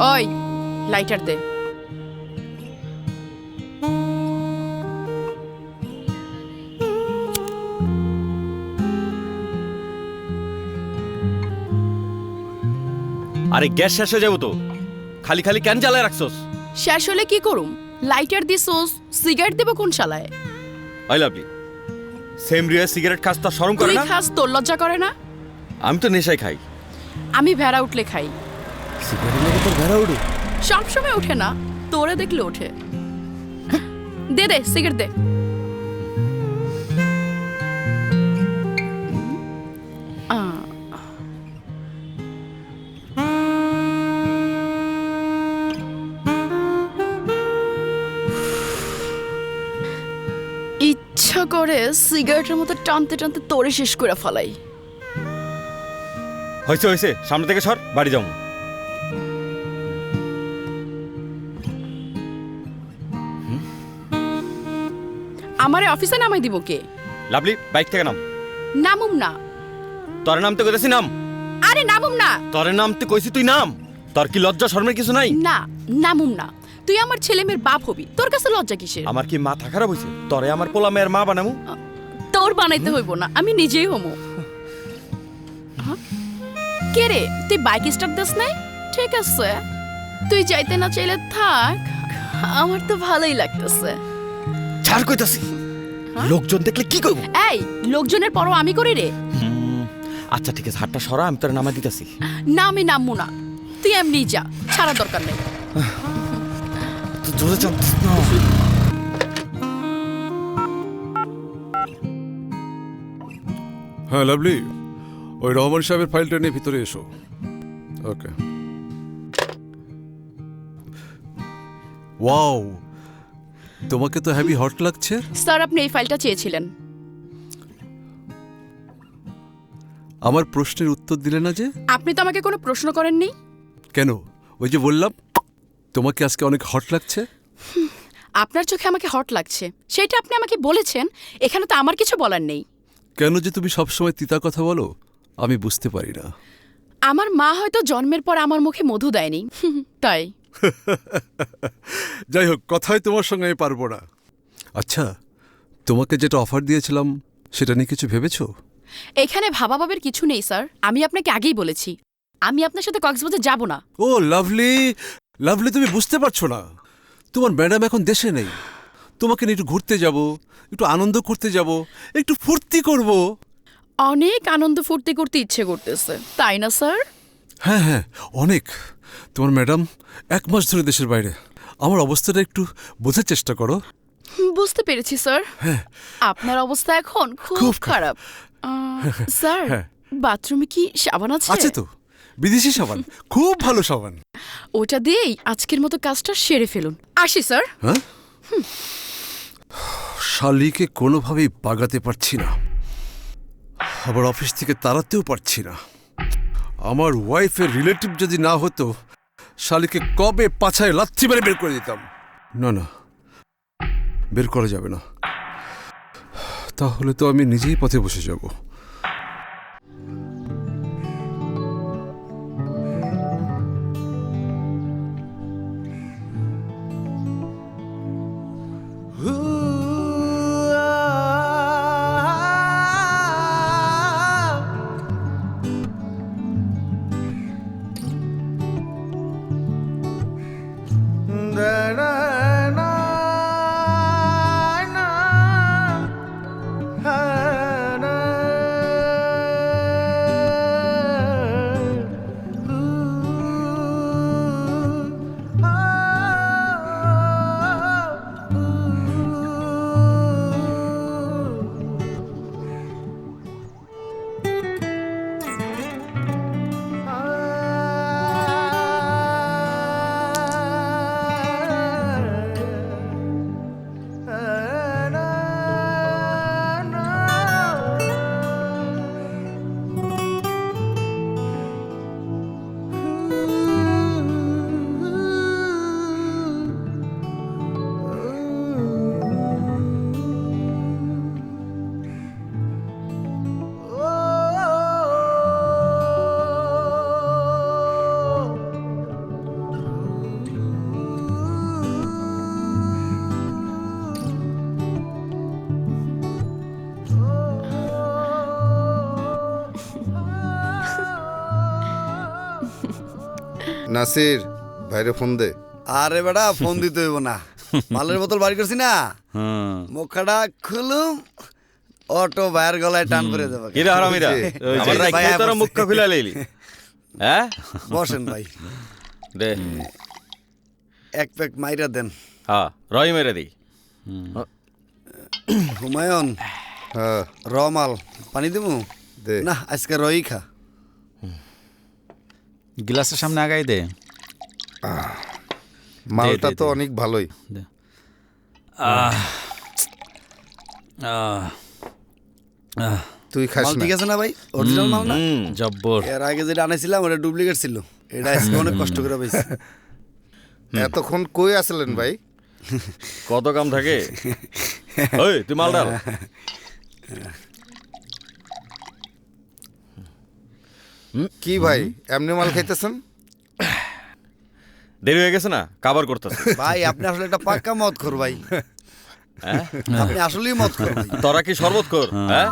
ওই লাইটার দে। আরে গ্যাস শেষ হয়ে যাবো তো, খালি খালি কেন জ্বালায় রাখছস? শেষ হলে কি করুম? লাইটার দিছোস, সিগারেট দেব কোন শালায়? আই লাভলি সেম রিয়া সিগারেট খাস তো শরম করে তুই না? খাস, তোর লজ্জা করে না? আমি তো নেশাই খাই। আমি ভেড়া উঠলে খাই। সিগারেট লাগে তোর ভেড়া উঠে? সব সময় ওঠে না, তোরে দেখলে ওঠে। দে দে সিগারেট দে। ইচ্ছা করে সিগারেটের মতো টানতে টানতে তোরে শেষ করে ফেলাই। হয়েছে হয়েছে, সামনে থেকে সর, বাড়ি যাও। আমারে অফিসে নামাই দিব কে? লাভলি বাইক থেকে নাম। নামুম না। তোর নাম তো কইতাছি নাম। আরে নামুম না। তোর নাম তো কইছি, তুই নাম। তোর কি লজ্জা শরমের কিছু নাই? না, নামুম না। তুই আমার ছেলে মেয়ের বাপ হবি, তোর কাছে লজ্জা কিসের? আমার কি মাথা খারাপ হইছে? তোরে আমার পোলা মেয়ের মা বানামু? তোর বানাইতে হইব না, আমি নিজেই হমু। কে রে, তুই বাইক স্টার্ট দিস নাই? ঠিক আছে, তুই যাইতে না চাইলে থাক, আমার তো ভালোই লাগতেছে। ছাড় কইতাছি, লোকজন দেখলে কি কইব? এই লোকজনের পরও আমি করি রে। আচ্ছা ঠিক আছে, হাতটা সরা, আমি তোর নামা দিতাছি। না, আমি নামবো না, তুই এমনি যা, ছাড়া দরকার নেই। তুই জোরে চাপতিস না। হ্যাঁ লাভলি, ওই রহমান সাহেবের ফাইলটা নিয়ে ভিতরে এসো। ওকে। ওয়াও, তোমাকে তো হেভি হট লাগছে। স্যার, আপনি এই ফাইলটা চেয়েছিলেন। আমার প্রশ্নের উত্তর দিলে না যে? আপনি তো আমাকে কোনো প্রশ্ন করেননি। কেন? ওই যে বললাম তোমাকে আজকে অনেক হট লাগছে। আপনার চোখে আমাকে হট লাগছে, সেটা আপনি আমাকে বলেছেন। এখানে তো আমার কিছু বলার নেই। কেন যে তুমি সবসময় তিতা কথা বলো আমি বুঝতে পারি না। আমার মা হয়তো জন্মের পর আমার মুখে মধু দেয়নি, তাই। যাই হোক, কথাই তোমার সঙ্গে আমি পারবো না। আচ্ছা, তোমাকে যেটা অফার দিয়েছিলাম সেটা নিয়ে কিছু ভেবেছো? এখানে ভাবাভাবের কিছু নেই স্যার, আমি আপনাকে আগেই বলেছি আমি আপনার সাথে কক্সবাজার যাব না। ও লাভলি, লাভলি তুমি বুঝতে পারছো না, তোমার ম্যাডাম এখন দেশে নেই। তোমাকে নিয়ে একটু ঘুরতে যাব, একটু আনন্দ করতে যাব, একটু ফুর্তি করব। অনেক আনন্দ ফুর্তি করতে ইচ্ছে করতেছে, তাই না স্যার? হ্যাঁ হ্যাঁ, অনেক। তোমার ম্যাডাম 1 মাস ধরে দেশের বাইরে। আমার অবস্থাটা একটু বোঝার চেষ্টা করো। বুঝতে পেরেছি স্যার। হ্যাঁ, আপনার অবস্থা এখন খুব খারাপ। স্যার, বাথরুমে কি সাবান আছে? আছে তো, বিদেশি সাবান, খুব ভালো সাবান। ওটা দিয়েই আজকের মতো কাজটা সেরে ফেলুন। আসি স্যার। হ্যাঁ, শালিকে কোনোভাবেই বাগাতে পারছি না, আবার অফিস থেকে তাড়াতেও পারছি না। আমার ওয়াইফের রিলেটিভ যদি না হতো, শালিকে কবে পাছায় লাথি মেরে বের করে দিতাম। না না, বের করা যাবে না, তাহলে তো আমি নিজেই পথে বসে যাব। নাসির ভাইরে ফোন দে। আরে বেটা ফোন দিতে হইব না, মালের বোতল বাড়ি করছি না, মুখটা খুলুম অটো ভাইয়ের গলায় টান করে দেবো। কিরা হারামিরা আমার রাইখে তোরা মুখটা খুলে লইলি হ্যাঁ? বসেন ভাই, দে এক প্যাক মাইরা দেন। হ্যাঁ রই মেরে দিই। হুমায়ুন র মাল পানি দিমু না, আজকে রই খা। গ্লাসের সামনে আগাই দে। মালটা তো অনেক ভালোই। তুই খাস মাল না? ঠিক আছে না ভাই? অরিজিনাল মাল না? জব্বর। এর আগে যেটা আনাইছিলাম ওটা ডুপ্লিকেট ছিল, এটা আজকে অনেক কষ্ট করে পাইছি। এতক্ষণ কই আসলেন ভাই? কত কাম থাকে। ওই তুই মাল ডাল। কি ভাই এমনি মাল খাইতেছেন? দেরি হয়ে গেছে না, কাবার করতেছে। ভাই আপনি আসলে একটা পাক্কা মদ খোর ভাই। আপনি আসলেই মদ খোর ভাই। তোরা কি শরবত কর? হ্যাঁ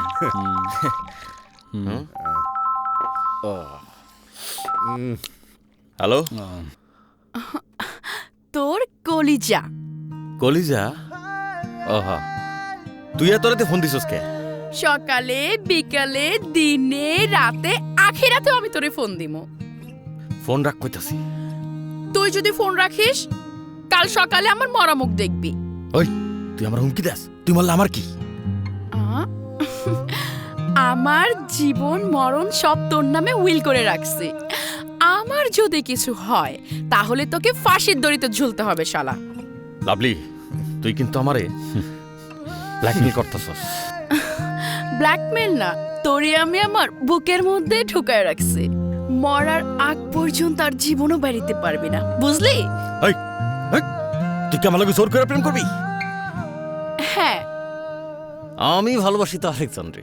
হ্যালো তোর কলিজা। কলিজা? ওহা তুই এত রাতে ফোন দিছস কে? সকালে বিকালে দিনে রাতে আখিরাতেও আমি তোরে ফোন দিমু। ফোন রাখ কইতাছি। তুই যদি ফোন রাখিস কাল সকালে আমার মরা মুখ দেখবি। ওই তুই আমার হুমকি দাস? তুই বললে আমার কি? আমার জীবন মরণ সব তোর নামে উইল করে রাখছি। আমার যদি কিছু হয় তাহলে তোকে ফাঁসির দড়িতে ঝুলতে হবে শালা। লাভলি তুই কিন্তু আমারে ব্ল্যাকমেল করতেছস। ব্ল্যাকমেল না, তোরে আমি আমার বুকের মধ্যে ঢুকায় রাখছি। মরার আগ পর্যন্ত আর জীবনও বাড়িতে পারবি না, বুঝলি? এই তুই কি আমার লগে জোর করে প্রেম করবি? হ্যাঁ। আমি ভালোবাসি তো আরেকজন রে।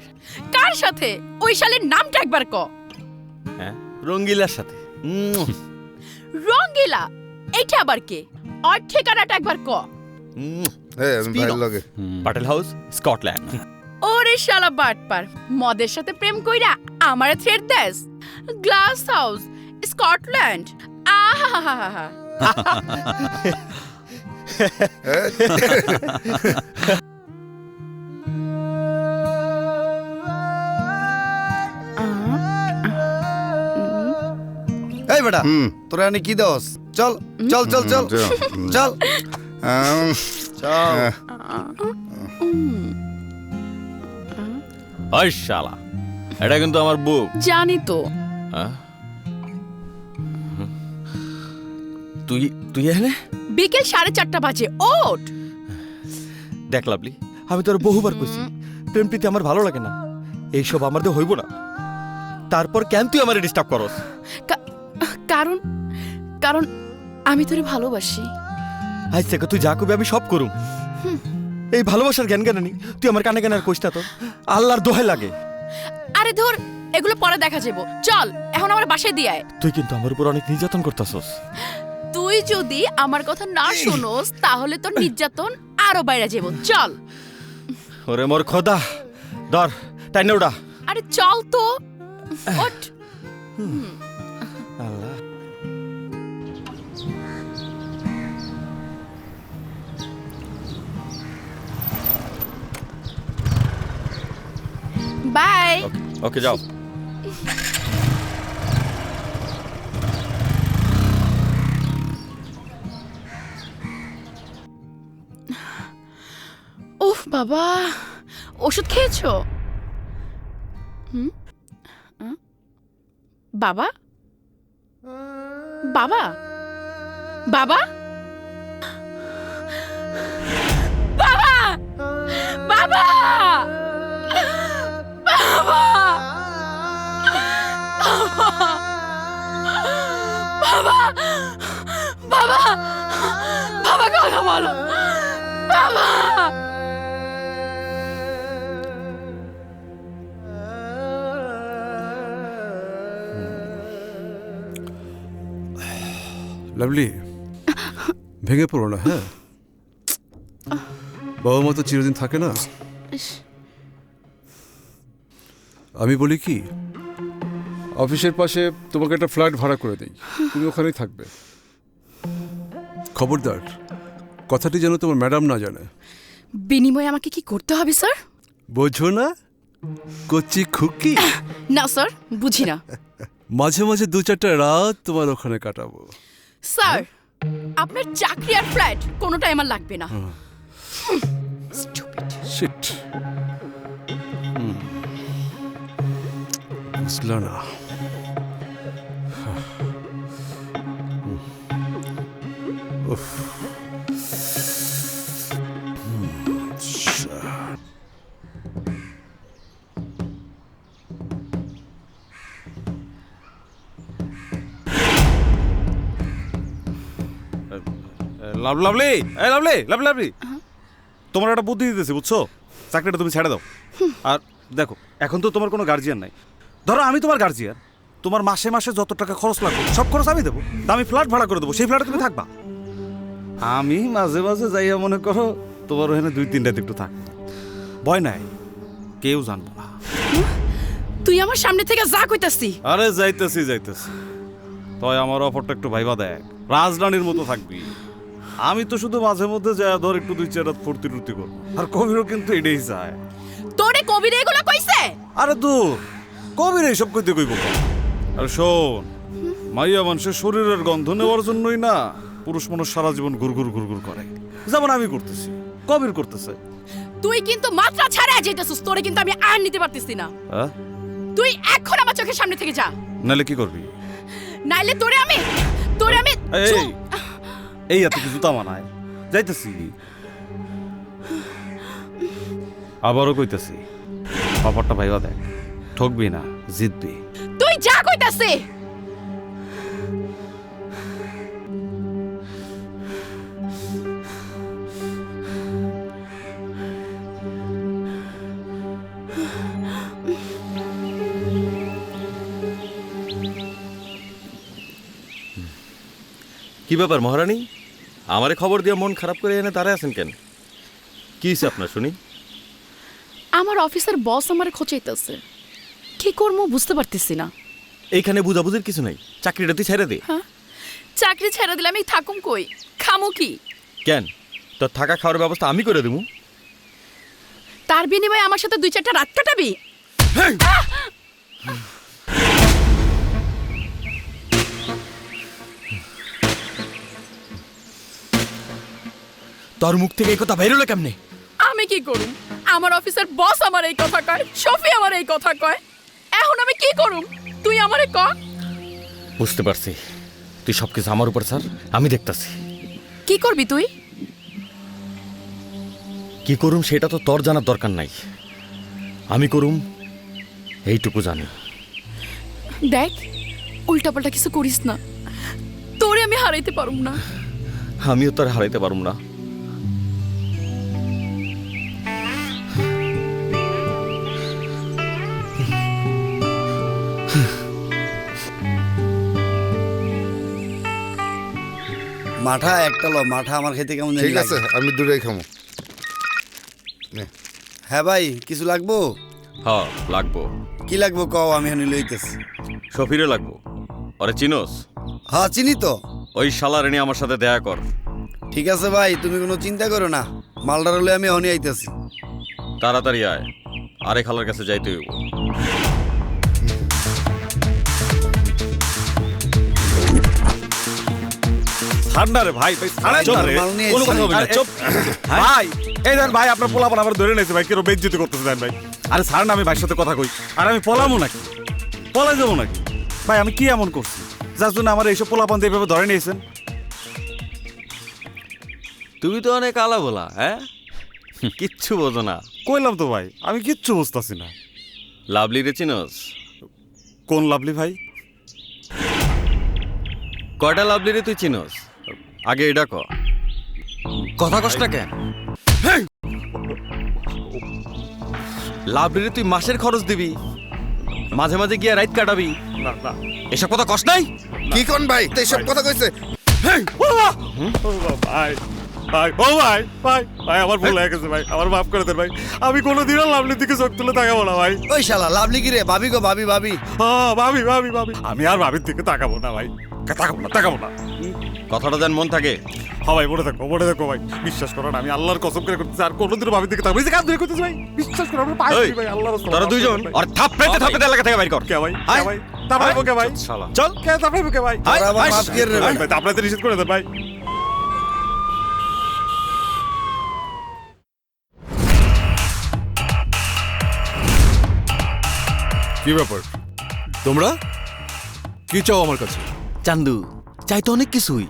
কার সাথে? ওই শালের নামটা একবার ক। হ্যাঁ রঙ্গিলার সাথে। রঙ্গিলা? এইটা আবার কে? আর ঠিকানাটা একবার ক। Patel house, Scotland. ওরে শালা বাটপার, মদের সাথে প্রেম কইরা আমারে থ্রেট দেস? Glass house, Scotland. আহা এই বেটা তোরা আনি কি দোস? চল চল চল চল চল চল। ওই শালা এটা কিন্তু আমার বুক। জানি তো। তুই তুই এখানে? বিকেল 4:30 বাজে, ওঠ। দেখ লাভলি, আমি তোর বহুবার কইছি প্রেম প্রীতি আমার ভালো লাগে না, এইসব আমার দিয়ে হইব না। তারপর কেন তুই আমারে ডিস্টার্ব করস? কারণ কারণ আমি তোরে ভালোবাসি। আচ্ছা তুই যা কবি আমি সব করুম। এই ভালোবাসার জ্ঞান জ্ঞানী তুই আমার কানে কানে আর কইস না তো, আল্লাহর দোহাই লাগে। আরে ধর, এগুলো পরে দেখা যাবো। চল এখন আমার বাসায় দিয়ে আয়। তুই কিন্তু আমার উপর অনেক নির্যাতন করতাছস। তুই যদি আমার কথা না শুনোস তাহলে তোর নির্যাতন আরো বাইরে যাবো। চল। ওরে মোর খোদা, ধর টাইনে উড়া। আরে চল তো, ওঠ। আল্লাহ বাই। ওকে যাও। উফ বাবা, ওষুধ খেয়েছো? বাবা বাবা বাবা বাবা বাবা বাবা বাবা বাবা কথা বলো বাবা। লাভলি ভেঙে পড়ো না। হ্যাঁ, বাবা মা তো চিরদিন থাকে না। আমি বলি কি, অফিসের পাশে তোমাকে একটা ফ্ল্যাট ভাড়া করে দেই, তুমি ওখানেই থাকবে। খবরদার, কথাটি যেন তোমার ম্যাডাম না জানে। বিনিময়ে আমাকে কি করতে হবে স্যার? বোঝো না, কচি খুকি। না স্যার, বুঝি না। মাঝে মাঝে 2-4টা রাত তোমার ওখানে কাটাবো। স্যার, আপনার চাকরি আর ফ্ল্যাট কোনোটাই আমার লাগবে না। শিট, বুঝলো না। উফ। লাভলি, এই লাভলি, লাভলি, লাভলি, তোমার একটা বুদ্ধি দিতেছি, বুঝছো? চাকরিটা তুমি ছেড়ে দাও। আর দেখো, এখন তো তোমার কোনো গার্জিয়ান নাই। ধরো আমি তোমার গার্জিয়ান, তোমার মাসে মাসে যত টাকা খরচ লাগবে সব খরচ আমি দেবো। আমি ফ্ল্যাট ভাড়া করে দেবো, সেই ফ্ল্যাটে তুমি থাকবা। আমি মাঝে মাঝে যাইয়া মনে করো তোমার ওখানে 2-3 রাত একটু থাক, ভয় নাই, কেউ জানবো না। তুই আমার সামনে থেকে যা কইতাছি। আরে যাইতেছি যাইতেছি, তাই আমার অফারটা একটু ভাইবা দেখ, রাজরানীর মতো থাকবি। আমি তো শুধু মাঝে মধ্যে যা ধর একটু 2-4 রাত ফুর্তি টুর্তি করবো, আর কবিরও কিন্তু এটাই চায়। তোরে কবির এগুলো কইছে? আরে দূর, কবির এইসব কইতে কইব। আর শোন, মাইয়া মানুষের শরীরের গন্ধ নেওয়ার জন্যই না পুরুষ মানুষ সারা জীবন ঘুরঘুর ঘুরঘুর করে, যেমন আমি করতেছি, কবির করতেছে। তুই কিন্তু মাত্রা ছাড়া যাইতেছিস, তোরে কিন্তু আমি আর নিতে পারতেছি না। হ্যাঁ, তুই এখন আমার চোখের সামনে থেকে যা, নাইলে কি করবি? নাইলে তোরে আমি এই এই এত কিছু তো মানায়, যাইতেছি। আবারও কইতেছি, অফারটা ভাইবা দেখ, ঠকবি না, জিতবি। তুই যা কইতাছি। কি ব্যাপার মহারানী, আমারে খবর দিয়ে মন খারাপ করে এনে দাঁড়ায় আছেন কেন? কি হয়েছে আপনার শুনি? আমার অফিসের বস আমারে খোঁচাইতেছে, কি করবো বুঝতে পারতেছি না। এইখানে বুঝাবুঝির কিছু নাই, চাকরিটা তুই ছেড়ে দে। হ্যাঁ, চাকরি ছেড়ে দিলে আমি থাকুম কই, খামু কি? কেন, তোর থাকা খাওয়ার ব্যবস্থা আমি করে দেবো। তার বিনিময়ে আমার সাথে 2-4টা রাত কাটাবি? তোর মুখ থেকে এই কথা বের হলো কেমনে? আমি কি করুম? আমার অফিসের বস আমার এই কথা কয়, শফি আমার এই কথা কয়, এখন আমি কি করুম? তুই আমারে ক। বুঝতে পারছি, তুই সবকিছু আমার উপর স্যার, আমি দেখতাছি। কি করবি তুই? কি করুম সেটা তো তোর জানার দরকার নাই, আমি করুম এইটুকু জানি। দেখ, উল্টাপাল্টা কিছু করিস না, তোরে আমি হারাইতে পারুম না। আমিও তোর হারাইতে পারুম না। মাঠা একটা লো, মাঠা আমার খেতে কেমন জানি ঠিক আছে, লাগে। আমি দূরেই খামো। হ্যাঁ ভাই, কিছু লাগবো? হ্যাঁ লাগবো। কি লাগবো কও, আমি এখানে লইতেছি। শফিরে লাগবো, ওরে চিনোস? হ্যাঁ চিনি তো। ওই শালার এনে আমার সাথে দেখা কর। ঠিক আছে ভাই, তুমি কোনো চিন্তা করো না, মালদার হলে আমি এখনই আইতেছি। তাড়াতাড়ি আয়, আরে খালার কাছে যাইতে হইব। ঠান্ডা রে ভাই, কোনো কথা হবে না, চুপ ভাই। এই দেন ভাই, আপনার পোলাপান আবার ধরে নিয়েছে ভাই, কেন বেজ্জিত করতেছে দেন ভাই। আরে ছাড় না, আমি ভাইয়ের সাথে কথা কই। আর আমি পলামো নাকি, পলাই যাবো নাকি ভাই? আমি কি এমন করছি যার জন্য আমার এইসব পোলাপান দিয়ে এভাবে ধরে নিয়েছেন? তুমি তো অনেক আলা বলা, হ্যাঁ, কিচ্ছু বোঝো না। কইলাম তো ভাই, আমি কিচ্ছু বুঝতেছি না। লাভলি রে চিনোস? কোন লাভলি ভাই? কয়টা লাভলি রে তুই চিনোস? আগে এটা ক, কথা কষ্ট কেন? লাভলি রে তুই মাসের খরচ দিবি, মাঝে মাঝে গিয়ে রাইত কাটাবি, এসব কথা কষ্ট নাই? কি কোন ভাই, এইসব কথা কইছে? ভাই ভাই ও ভাই ভাই ভাই আমার ভুল হয়ে গেছে ভাই, আমার মাফ করে দেন ভাই। আমি কোনোদিনও লাভলির দিকে চোখ তুলে তাকাবো না ভাই। ওই শালা লাভলি কি রে? ভাবি গো ভাবি ভাবি। হ্যাঁ ভাবি ভাবি ভাবি, আমি আর ভাবির দিকে তাকাবো না ভাই, তাকাবো না। কথাটা যেন মন থাকে। হ্যাঁ ভাই মনে থাকো ভাই, বিশ্বাস করো না, আমি আল্লাহর কসম করে করতেছি আর কোনোদিনও ভাবির দিকে তাকাবো। এই যে কাজ ধরে করতেছি ভাই, বিশ্বাস করো আমরা পাই ভাই, আল্লাহর কসম। তোরা দুইজন আর থাপড়াইতে এলাকা থেকে বাইর কর। কে ভাই কে ভাই তাপড়াইবো কে ভাই? শালা চল কে তাপড়াইবো কে ভাই? তোরা আবার মাফ করে রে ভাই। ভাই তাপড়াইতে নিষেধ করে দেন ভাই। কি ব্যাপার তোমরা কি চাও আমার কাছে? চান্দু চাই তো অনেক কিছুই,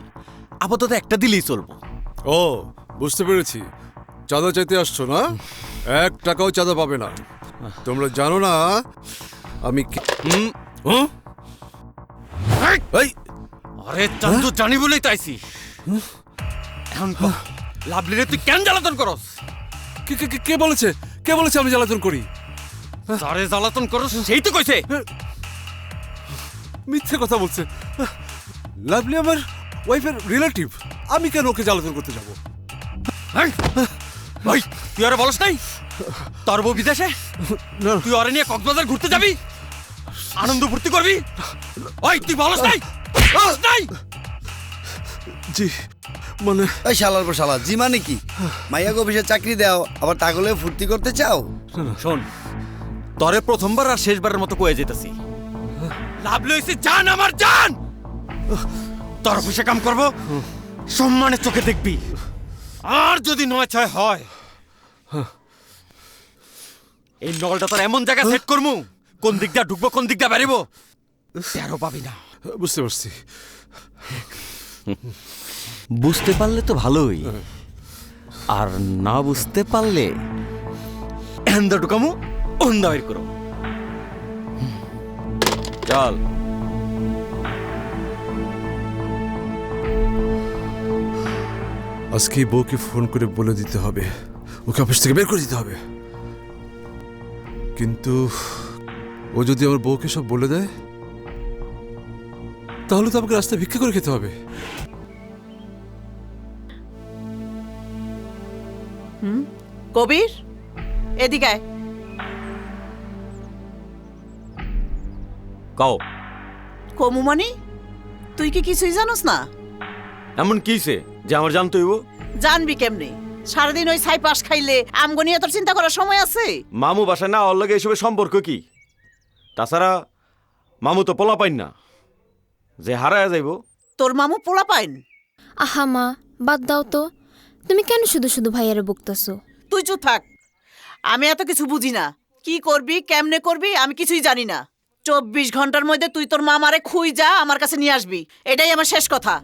আপাতত একটা দিলেই চলবো। ও বুঝতে পেরেছি, চাঁদা চাইতে আসছো না? 1 টাকাও চাঁদা পাবে না। তোমরা জানো না আমি আরে চান্দু জানি বলেই তাইছি। এখন লাভলিরে তুই কেন জ্বালাতন করস? কে বলেছে আমি জ্বালাতন করি? সারে জ্বালাতন করস সেই তো কইছে। মিথ্যে কথা বলছে। লাভলি আমার ওয়াইফের রিলেটিভ, আমি কেন ওকে জ্বালাতন করতে যাব? ভাই তুই আরে বলস নাই তোর বউ বিদেশে, তুই আরে নিয়ে কক্সবাজার ঘুরতে যাবি, আনন্দ ফুর্তি করবি? ওই তুই বলস নাই? জি মানে ওই শালার পর শালা, জি মানে কি? মাইয়া অফিসে চাকরি দাও আবার তাগলে ফুর্তি করতে চাও? শোন, তরে প্রথমবার আর শেষবারের মতো কয়ে যেতেছি, লাভলি হইছে জান, আমার জান। তোর অফিসে কাম করবো, সম্মানের চোখে দেখবি। আর যদি 9-6 হয়, এই নলটা তোর এমন জায়গায় সেট করমু, কোন দিক দিয়ে ঢুকবো কোন দিক দিয়ে বেরিবো তেরো পাবি না। বুঝতে পারছি। বুঝতে পারলে তো ভালোই, আর না বুঝতে পারলে এন্দা ঢুকামু অন্দা বের করো। চল। আজকে বউকে ফোন করে বলে দিতে হবে, ওকে অফিস থেকে বের করে দিতে হবে। কিন্তু ও যদি আমার বউকে সব বলে দেয়, তাহলে তো আমাকে রাস্তায় ভিক্ষা করে খেতে হবে। কবির এদিকে আয়। কাও কমু মানে তুই কি কিছুই জানোস না? এমন কিছে যে আমার জানতে হইব? জানবি কেমনে? সারাদিন ওই ছাই পাশ খাইলে আমগো নিয়ে তোর চিন্তা করার সময় আছে? মামু বাসায় না, ওর লগে এসবের সম্পর্ক কি? তাছাড়া মামু তো পোলা পাইন না যে হারায় যাইব। তোর মামু পোলা পাইন? আহা মা, বাদ দাও তো, তুমি কেন শুধু শুধু ভাইয়ারে বকতেছো? তুই চুপ থাক, আমি এত কিছু বুঝি না। কি করবি কেমনে করবি আমি কিছুই জানি না। 24 ঘন্টার মধ্যে তুই তোর মামারে খুই যা আমার কাছে নিয়ে আসবি, এটাই আমার শেষ কথা।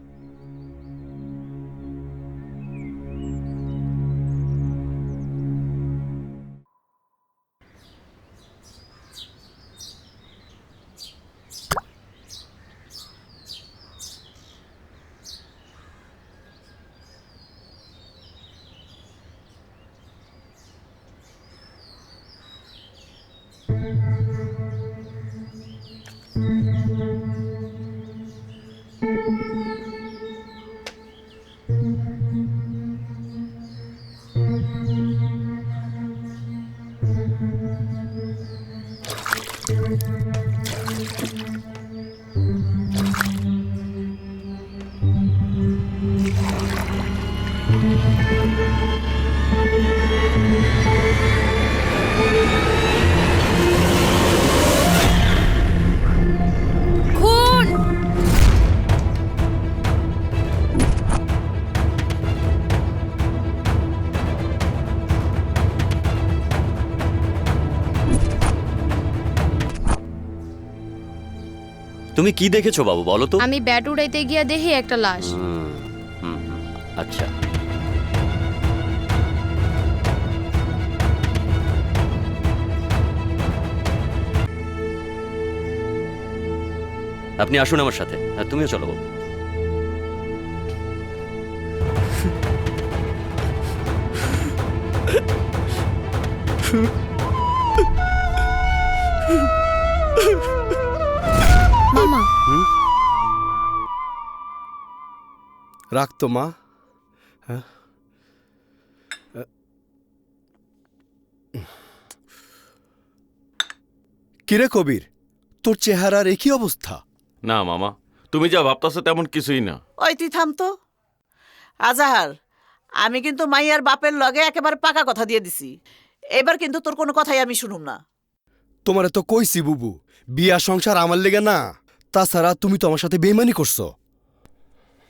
তুমি কি দেখেছো বাবু বলো তো? আমি ব্যাট উড়াইতে গিয়া দেখি একটা লাশ। আচ্ছা, আপনি আসুন আমার সাথে, আর তুমিও চলো বাবু। মামা রাখতো মা। হ্যাঁ কিরে কবির, তোর চেহারার একই অবস্থা? না মামা, তুমি যা ভাবতেছো তেমন কিছুই না। ওই তুই থাম তো। আজাহার, আমি কিন্তু মাইয়ার বাপের লগে একেবারে পাকা কথা দিয়ে দিছি। এবার কিন্তু তোর কোনো কথাই আমি শুনুম না। তোমারে তো কইছি বুবু, বিয়া সংসার আমার লেগে না। তাছাড়া তুমি তো আমার সাথে বেইমানি করছো।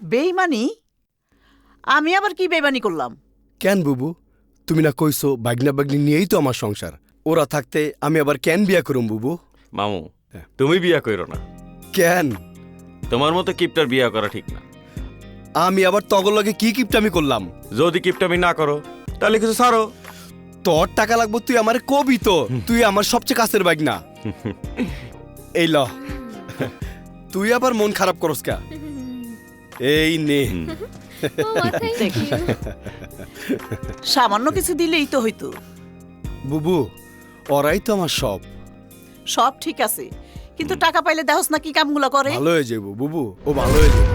বেইমানি? আমি আবার কি বেইমানি করলাম? কেন বুবু, তুমি না কইছো বাগনা বাগনি নিয়েই তো আমার সংসার। ওরা থাকতে আমি আবার কেন বিয়া করুম বুবু? মামু, তুমি বিয়া করো না। কেন? তোমার মতো কিপটার বিয়া করা ঠিক না। আমি আবার তগর লগে কি কিপটামি করলাম? যদি কিপটামি না করো তাহলে কিছু ছাড়ো। তোর টাকা লাগবো, তুই আমার কবি তো। তুই আমার সবচেয়ে কাছের বাগনা। এই ল, তুই আবার মন খারাপ করস কা? এই নে। সামান্য কিছু দিলেই তো হইতো। বুবু, ওরাই তো আমার সব। সব ঠিক আছে, কিন্তু টাকা পাইলে দেখোস না কি কামগুলো করে। ভালো হয়ে যাবো বুবু, ও ভালো হয়ে যাবো।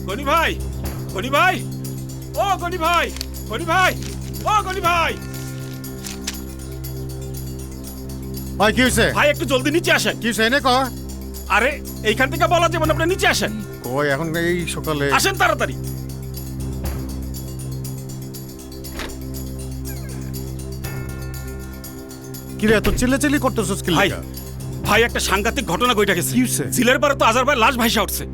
গনি ভাই, গনি ভাই, ও গনি ভাই, গনি ভাই, ও গনি ভাই। ভাই কি হয়েছে? ভাই একটু জলদি নিচে আসেন। কি হয়েছে এনে ক? আরে এইখান থেকে বলা যাবে না, আপনি নিচে আসেন। কই এখন এই সকালে? আসেন তাড়াতাড়ি। কি রে এত চিল্লাচিল্লি করতেছস কি ভাই, লাগা? ভাই একটা সাংঘাতিক ঘটনা কইটা গেছে। কি হইছে? সিলের পারে তো আজার ভাই লাশ ভাইসা উঠছে।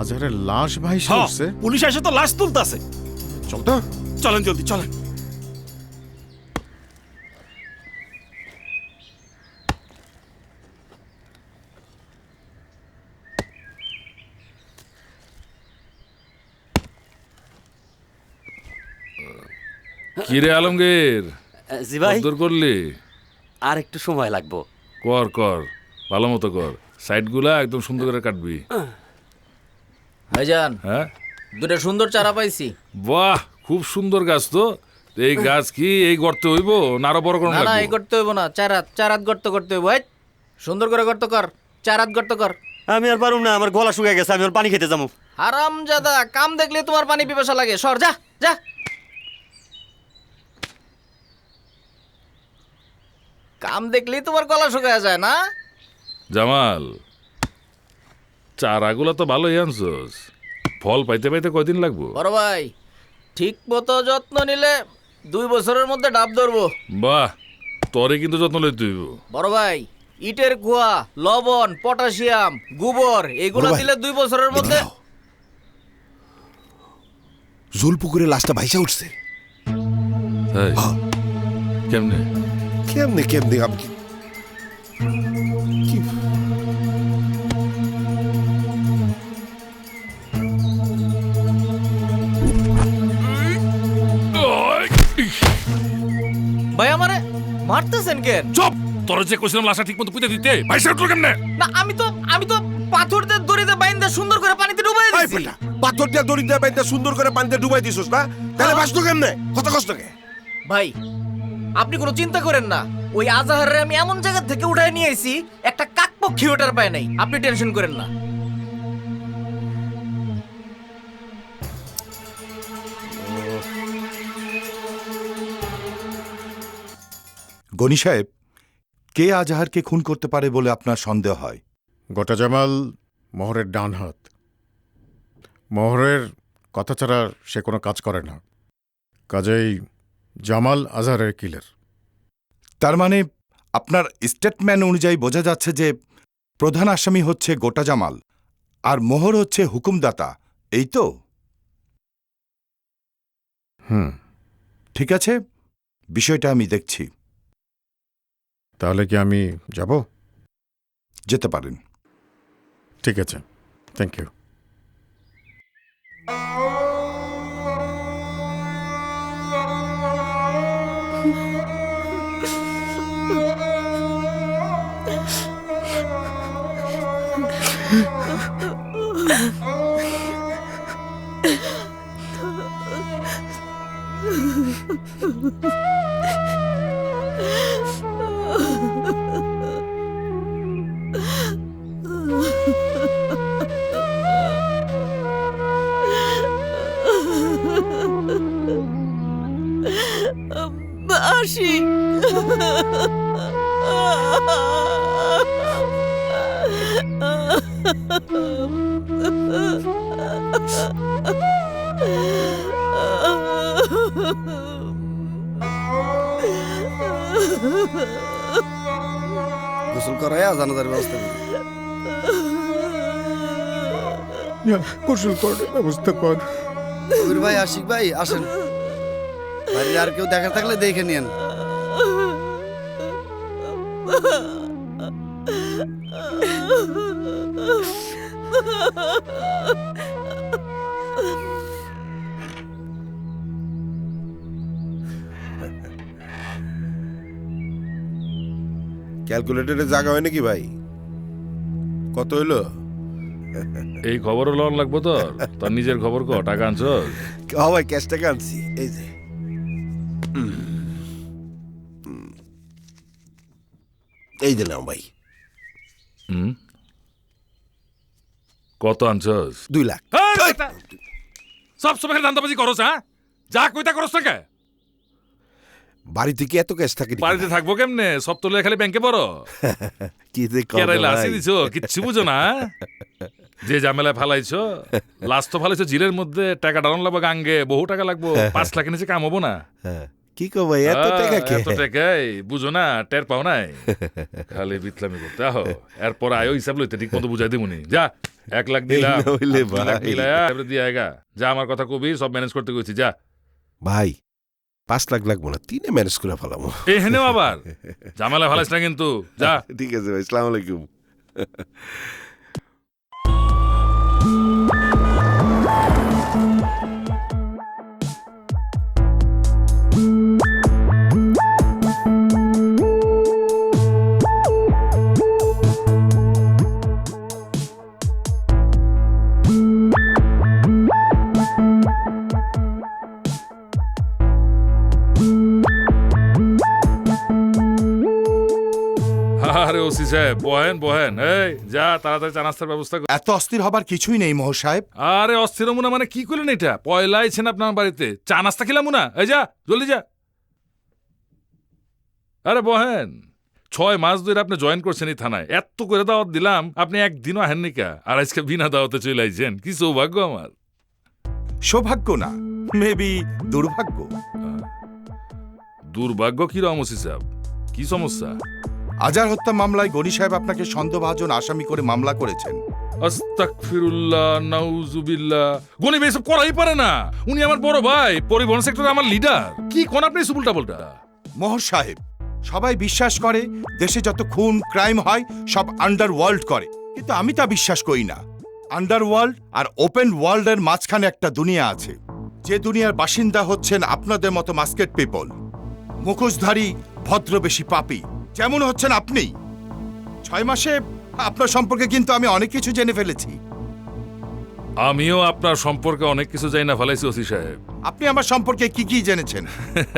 আজহারের লাশ ভাইসা হ্যাঁ, উঠছে? পুলিশ এসে তো লাশ তুলতাছে। চল তো। চলেন জলদি চলেন। কিরে আলমগীর, জি ভাই। দূর করলি? আর একটু সময় লাগবো। কর কর, ভালো মতো কর। সাইডগুলা একদম সুন্দর করে কাটবি। ভাইজান, হ্যাঁ, দুটো সুন্দর চারা পাইছি। বাহ, খুব সুন্দর গাছ তো। এই গাছ কি এই গর্তে হইব না আরো বড় করে না না, লাগবে? এই করতে হইব না, চারাত গর্ত করতে হইব। এই সুন্দর করে গর্ত কর, চারাত গর্ত কর। আমি আর পারুম না, আমার গলা শুকিয়ে গেছে, আমি আর পানি খেতে যাবো। হারামজাদা, কাম দেখলে তোমার পানি পিপাসা লাগে। সর, যা যা। কাম দেখলেই তোমার গলা শুকায় যায় না? জামাল, চারাগুলা তো ভালোই আনছস, ফল পাইতে পাইতে কয়দিন লাগবো? বড় ভাই, ঠিক মতো যত্ন নিলে 2 বছরের মধ্যে ডাব ধরবো। বাহ, তরে কিন্তু যত্ন লইতে হইব। বড় ভাই, ইটের কুয়া, লবণ, পটাশিয়াম, গোবর এগুলো দিলে 2 বছরের মধ্যে। জলপুকুরে লাশটা ভাইসা উঠছে। তাই? কেমনে কেমনে কেমনে আমি ভাই আমারে মারতেছেন কেন? চুপ! তোর যে কইছিলাম লাশটা ঠিকমতো পুঁতে দিতে, ভাইসা উঠলো কেমনে? না, আমি তো পাথর দিয়ে দড়িতে বাইন্দা সুন্দর করে পানিতে ডুবাই দিছি। পাথর দিয়ে দড়ি দিয়ে বাইন্দা সুন্দর করে পানিতে ডুবাই দিছস না? তাহলে বাঁচতো কেমনে? কত কষ্ট কে? ভাই, আপনি কোনো চিন্তা করেন না। ওই আজাহারে আমি এমন জায়গা থেকে উঠায় নিয়ে আইছি, একটা কাকপক্ষী ওঠার পায় নাই। আপনি টেনশন করেন না। গনি সাহেব, কে আজাহারকে খুন করতে পারে বলে আপনার সন্দেহ হয়? গোটা জামাল মোহরের ডান হাত। মোহরের কথা ছাড়া সে কোনো কাজ করে না। কাজেই জামাল আজহারের কিলার। তার মানে আপনার স্টেটমেন্ট অনুযায়ী বোঝা যাচ্ছে যে প্রধান আসামি হচ্ছে গোটা জামাল আর মোহর হচ্ছে হুকুমদাতা, এই তো? ঠিক আছে, বিষয়টা আমি দেখছি। তাহলে কি আমি যাব? যেতে পারেন। ঠিক আছে, থ্যাংক ইউ। আসি গোসল করাইয়া জানাজার ব্যবস্থা করি। গোসল করার ব্যবস্থা কর। কবির ভাই, আশিক ভাই, আসেন। বাড়ির আর কেউ দেখা থাকলে দেখে নিয়েন। ক্যালকুলেটরে জায়গা হয় নাকি ভাই? কত হইলো? এই খবরও লন লাগবো তোর নিজের খবর ক টাকা আনছ? ভাই ক্যাশ টাকা আনছি, এই যে। এই দিলাম ভাই। কত আনছস? 2 লাখ। সব সময় দান্দাবাজি করছ, হ্যাঁ? যা কইতা করছ না কে? বাড়িতে কি এত ক্যাশ থাকে? বাড়িতে থাকবো কেমনে? সব তোলে খালি ব্যাংকে পড়ো। কি যে কেরাইলা আসি দিছো, কিচ্ছু বুঝো না। যে ঝামেলা ফালাইছো, লাস্ট তো ফালাইছো জিলের মধ্যে। টাকা ডাউন লাগবে গাঙ্গে, বহু টাকা লাগবো। 5 লাখের নিচে কাম হবো না। কি কো ভাই, এত টাকা কে? এত টাকাই বুঝো না, টের পাও নাই। খালি বিতলামি করতে আহো। এরপর আয়ো হিসাব লইতে ঠিক মতো বুঝাই দিমুনি। যা 1 লাখ দিলাম, 2 লাখ দিলাম, দিয়ে আয়গা। যা আমার কথা কবি, সব ম্যানেজ করতে কইছি, যা। ভাই 5 লাখ লাগবো না, 3 ম্যানেজ করে ফেলামো। এখানেও আবার ঝামেলা ফালাইস না কিন্তু, যা। ঠিক আছে ভাই, আসসালামু আলাইকুম। আরে ওসি সাহেব, বহেন বহেন। এই যা তাড়াতাড়ি চা নাস্তার ব্যবস্থা কর। এত অস্থির হবার কিছুই নেই মোহর সাহেব। আরে অস্থির মুনা মানে কি করলেন এটা? পয়লা আইছেন আপনার বাড়িতে, চা নাস্তা খেলাম মুনা। এই যা জলদি যা। আরে বহেন, 6 মাস ধরে আপনি জয়েন করছেন এই থানায়। এত করে দাওয়াত দিলাম, আপনি একদিনও আহেন নিকা। আর আজকে বিনা দাওয়াতে চলে আইছেন। কি সৌভাগ্য আমার। সৌভাগ্য না, মেবি দুর্ভাগ্য। দুর্ভাগ্য কি রকম ওসি সাহেব? কি সমস্যা? আজার হত্যা মামলায় গনি সাহেব আপনাকে সন্দেহভাজন আসামি করে মামলা করেছেন। আস্তাগফিরুল্লাহ, নাউজুবিল্লাহ। গনি ভাই এসব করাই পারে না। উনি আমার বড় ভাই, পরিবহন সেক্টরে আমার লিডার। কি কোন আপনি এসব উল্টাপাল্টা? মোহর সাহেব, সবাই বিশ্বাস করে দেশে যত খুন ক্রাইম হয় সব আন্ডারওয়ার্ল্ড করে, কিন্তু আমি তা বিশ্বাস করি না। আন্ডারওয়ার্ল্ড আর ওপেন ওয়ার্ল্ডের মাঝখানে একটা দুনিয়া আছে, যে দুনিয়ার বাসিন্দা হচ্ছেন আপনাদের মতো মাস্কেট পিপল, মুখোশধারী ভদ্রবেশী পাপী, যেমন হচ্ছেন আপনি। 6 মাসে আপনার সম্পর্কে কিন্তু আমি অনেক কিছু জেনে ফেলেছি। আমিও আপনার সম্পর্কে অনেক কিছু জানি না ফেলাইছি ওসি সাহেব। আপনি আমার সম্পর্কে কি কি জেনেছেন?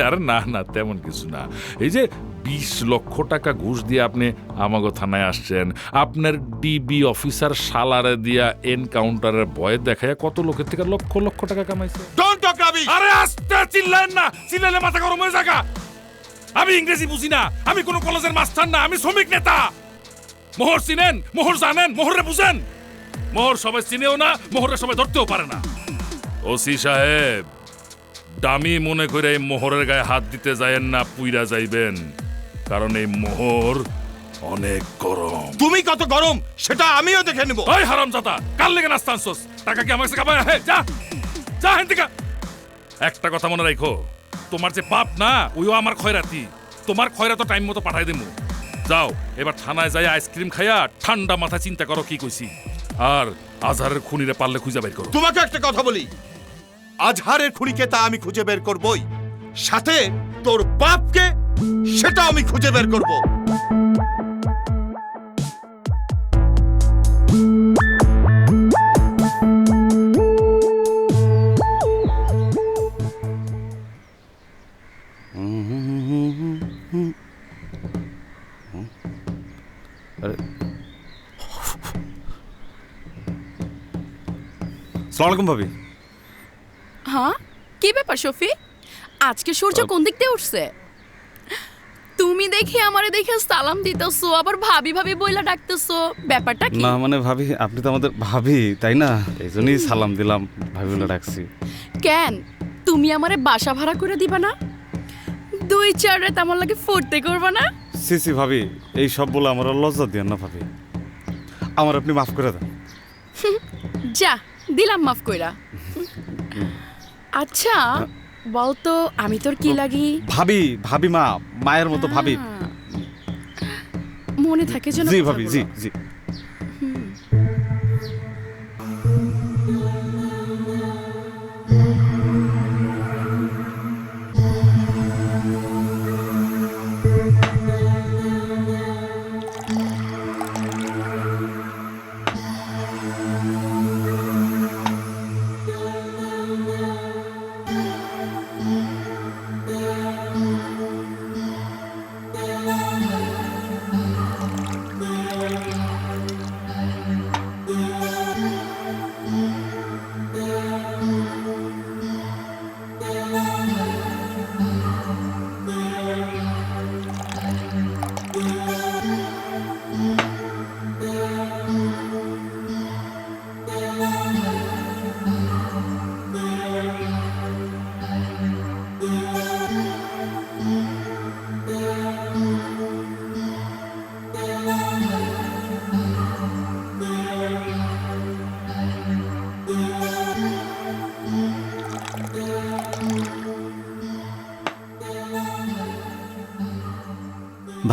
আরে না না, তেমন কিছু না। এই যে 20 লক্ষ টাকা ঘুষ দিয়ে আপনি আমাগো থানায় আসছেন, আপনার ডিবি অফিসার শালারে দিয়া এনকাউন্টারের ভয় দেখায় কত লোকের থেকে লক্ষ লক্ষ টাকা কামাইছে। Don't talk rubbish. আরে আস্তে চিল্লেন না, চিল্লালে মাথা গরম হয়ে যাগা। আমি ইংরেজি বুঝি না, আমি কোন কলেজের মাস্টার না, আমি শ্রমিক নেতা। মোহর চিনেন, মোহর জানেন, মোহরে বুঝেন। মোহর সবাই চিনেও না, মোহরে সবাই ধরতেও পারে না। ওসি সাহেব, দামি মনে করে এই মোহরের গায়ে হাত দিতে যায়েন না, পুইরা যাইবেন। কারণ এই মোহর অনেক গরম। তুমি কত গরম সেটা আমিও দেখে নেব। ওই হারামজাদা, কাল লেগে নাস্তা আনছস, টাকা কি আমার কাছে খাবার? যা যা হেন থেকে। একটা কথা মনে রাখো, তোমার যে বাপ না, ওইও আমার খয়রাতি। তোমার খয়রাত টাইম মতো পাঠাই দেবো। যাও এবার থানায় যাই আইসক্রিম খাইয়া ঠান্ডা মাথা চিন্তা করো কি কইছি। আর আজহারের খুনিরে পারলে খুঁজে বের করো। তোমাকে একটা কথা বলি, আজহারের খুনিকে তা আমি খুঁজে বের করবই, সাথে তোর বাপকে সেটা আমি খুঁজে বের করব। আসসালামু আলাইকুম ভাবি। হ্যাঁ কি ব্যাপার শফি, আজকে সূর্য কোন দিক দিয়ে উঠছে? তুমি দেখি আমারে দেখে সালাম দিতেছো, আবার ভাবি ভাবি বইলা ডাকতেছো, ব্যাপারটা কি? না মানে ভাবি, আপনি তো আমাদের ভাবি তাই না, এই জন্যই সালাম দিলাম, ভাবি বলে ডাকছি। কেন তুমি আমারে বাসা ভাড়া করে দিবা না? 2-4 রাত আমার লাগে ফুর্তি করবা না? সি ভাবি, এই সব বলে আমার আর লজ্জা দিয়েন না ভাবি, আমার আপনি মাফ করে দেন। যা দিলাম মাফ কইরা। আচ্ছা বলতো আমি তোর কি লাগি? ভাবি, ভাবি মা, মায়ের মতো ভাবি। মনে থাকে যেন। জি ভাবি, জি জি।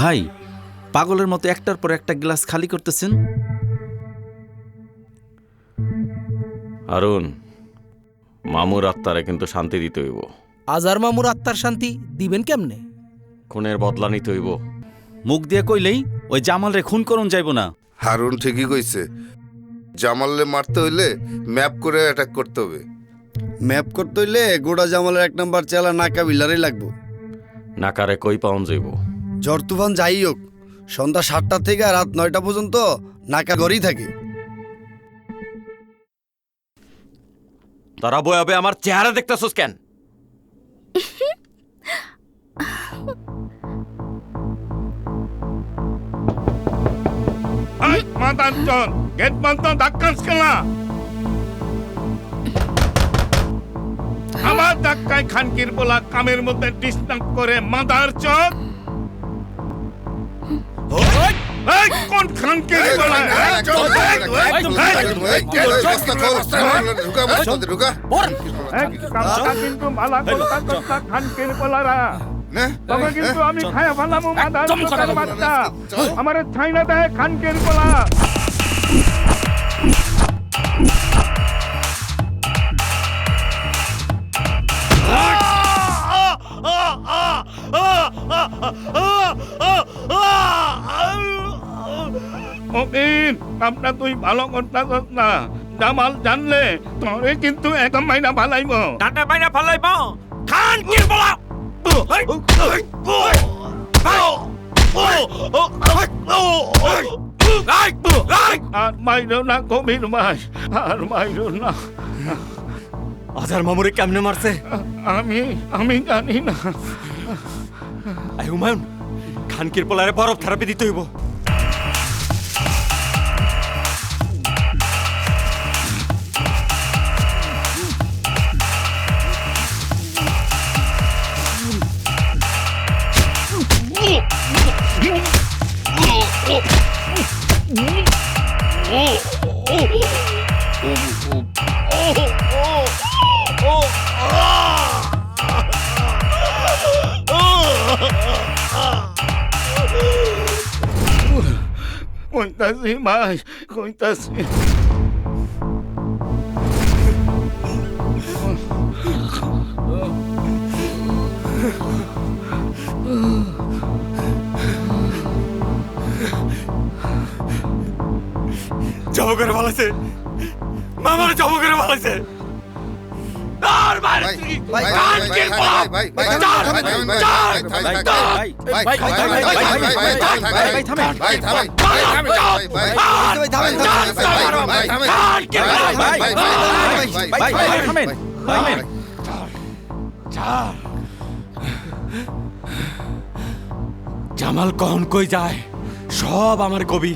ভাই, পাগলের মতো একটার পর একটা গ্লাস খালি করতেছেন। আরুন, মামুর আত্মারে কিন্তু শান্তি দিতে হইব। আজার মামুর আত্মার শান্তি দিবেন কেমনে? খুনের বদলা নিতে হইব। মুখ দিয়ে কইলেই ওই জামালরে খুন করুন যাইব না। হারুন ঠিকই কইছে, জামালরে মারতে হইলে ম্যাপ করে অ্যাটাক করতে হবে। ম্যাপ করতে হইলে গোড়া জামালের 1 নাম্বার চেলা নাকা বিলারই লাগবো। নাকারে কই পাউন যাইব? ঝড় তুফান যাই হোক, সন্ধ্যা 7টা থেকে রাত 9টা পর্যন্ত নাকা ঘরেই থাকে। তারা বয়াবে আমার চেহারা দেখতেছস কেন? মাতাঞ্চল গেট বন্ধ, ধাক্কাস খেলা আমার ধাক্কায় খানকির বলা কামের মধ্যে ডিস্টার্ব করে মাদার চোদ। কোন খানকির বলা কিন্তু মালা করতা খানকির বলারা, তবে কিন্তু আমি খায়া ফেলাম মাদার চোদের বাচ্চা। আমার ছাইনা দেয় খানকির বলা। আপনার তুই ভালো করতাস না, জামাল জানলে তোরে কিন্তু একদম মাইনা ফালাইব। টাটা মাইনা ফালাইব খান কি বলা। আর মাইরো না কবির ভাই, আর মাইরো না। আজার মামুরে কেমনে মারছে আমি জানি না। হুমায়ুন, খানকির পোলারে বরফ থেরাপি দিতে হইব। কইতাছি ভাই, কইতাছি। জব করে ভালাইছে, মামার জব করে ভালাইছে। আর জামাল কখন কই যায় সব আমার কবি,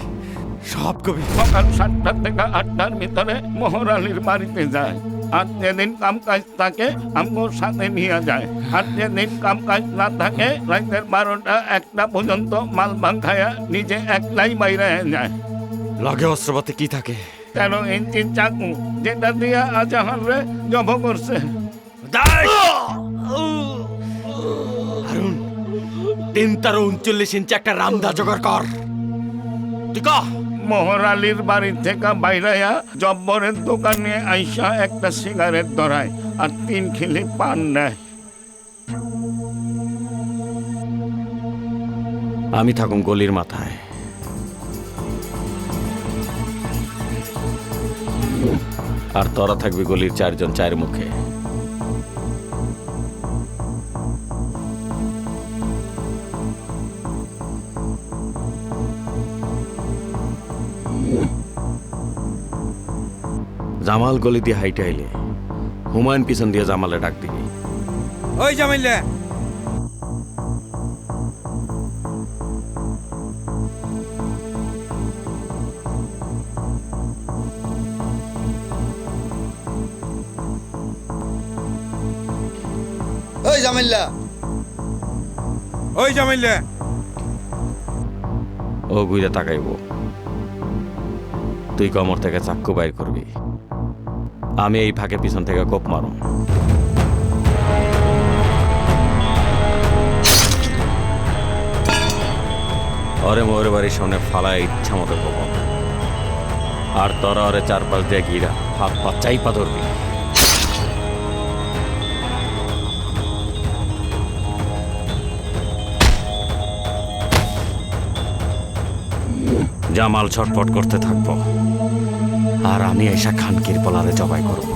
সব কবি। সকাল 7টা থেকে 8টার ভিতরে মোহর আলীর বাড়িতে যায়। আর যেদিন কাম কাজ থাকে আমগোর সাথে নিয়ে যায়। আর যেদিন কাম কাজ না থাকে রাতের 12টা 1টা পর্যন্ত মাল ভাঙায়া নিজে একলাই বাইরে যায়। লগে অস্ত্রপাতি কি থাকে? 13 ইঞ্চি চাকু, যেটা দিয়ে আজাহারে জব করছে। হারুন 339 ইঞ্চি একটা রামদা জোগাড় কর। ঠিক মোহর আলীর বাড়ি থেকে বাইরাইয়া জব্বরের দোকানে আইসা একটা সিগারেট ধরায় আর 3 খিলি পান নেয়। আমি থাকুম গলির মাথায়। আর তোরা থাকবি গলির 4 জন 4 মুখে। জামাল গলি দিয়ে হাইটে আইলে হুমায়ুন পিছন দিয়ে জামালে ডাক দিবি, ওই জামাইলে। ওই জামাইল্লা, ওই জামাইলে। ও গুইরা তাকাইব। তুই কমর থেকে চাক্কু বাইর করবি, আমি এই ফাঁকে পিছন থেকে কোপ মারো। ওরে মোর বাড়ির সামনে ফালায় ইচ্ছা মতো কোপ, আর তোরা ওরে 4-5 দিয়ে ঘিরা হাত পা চাইপা ধরবি। জামাল ছটফট করতে থাকবো, আর আমি এসা খানকির পোলারে জবাই করব।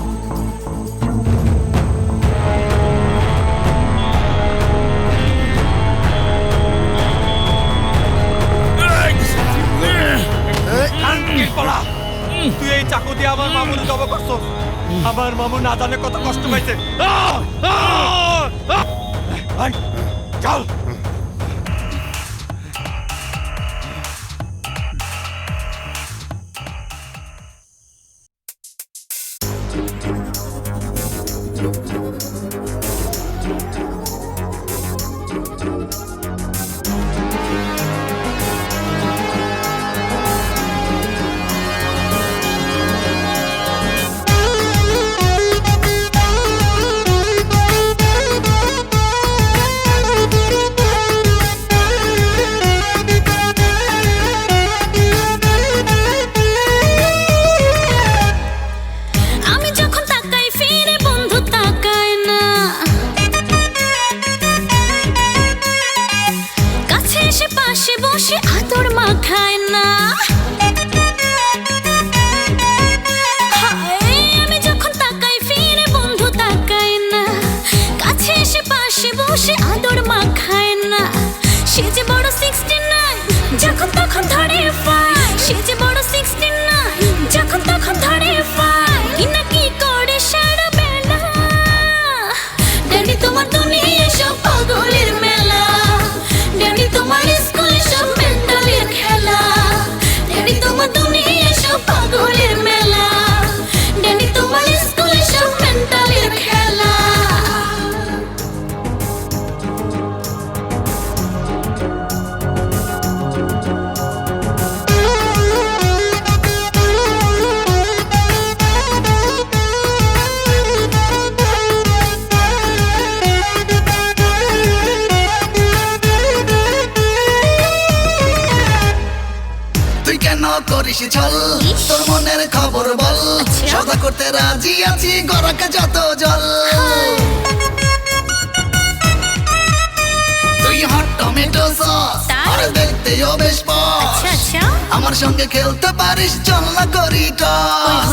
তুই এই চাকু দিয়ে আমার মামুর জবা করছো। আমার মামু না জানে কত কষ্ট পাইছে। চল করিস ছল, তোর মনের খবর বল, সদা করতে রাজি আছি গড়াকে যত জল। তুই হট টমেটো সস, আর দেখতেও বেশ পশ, আমার সঙ্গে খেলতে পারিস, চল না করি টস।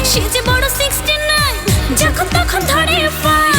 সে যে বড় 69, যখন তখন ধরে ফাই।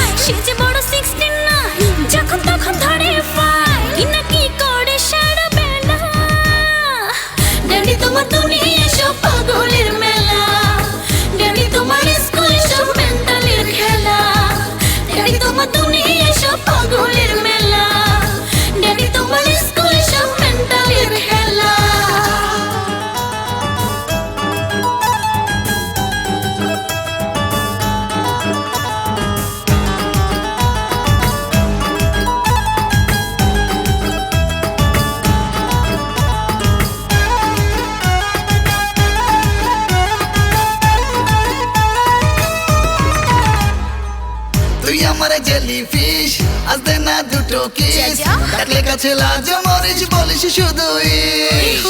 তুই আমার জেলিফিশ আজ দে না দুটো কিস ডাকলে কাছে লাজ মরিস বলিস শুধু ইস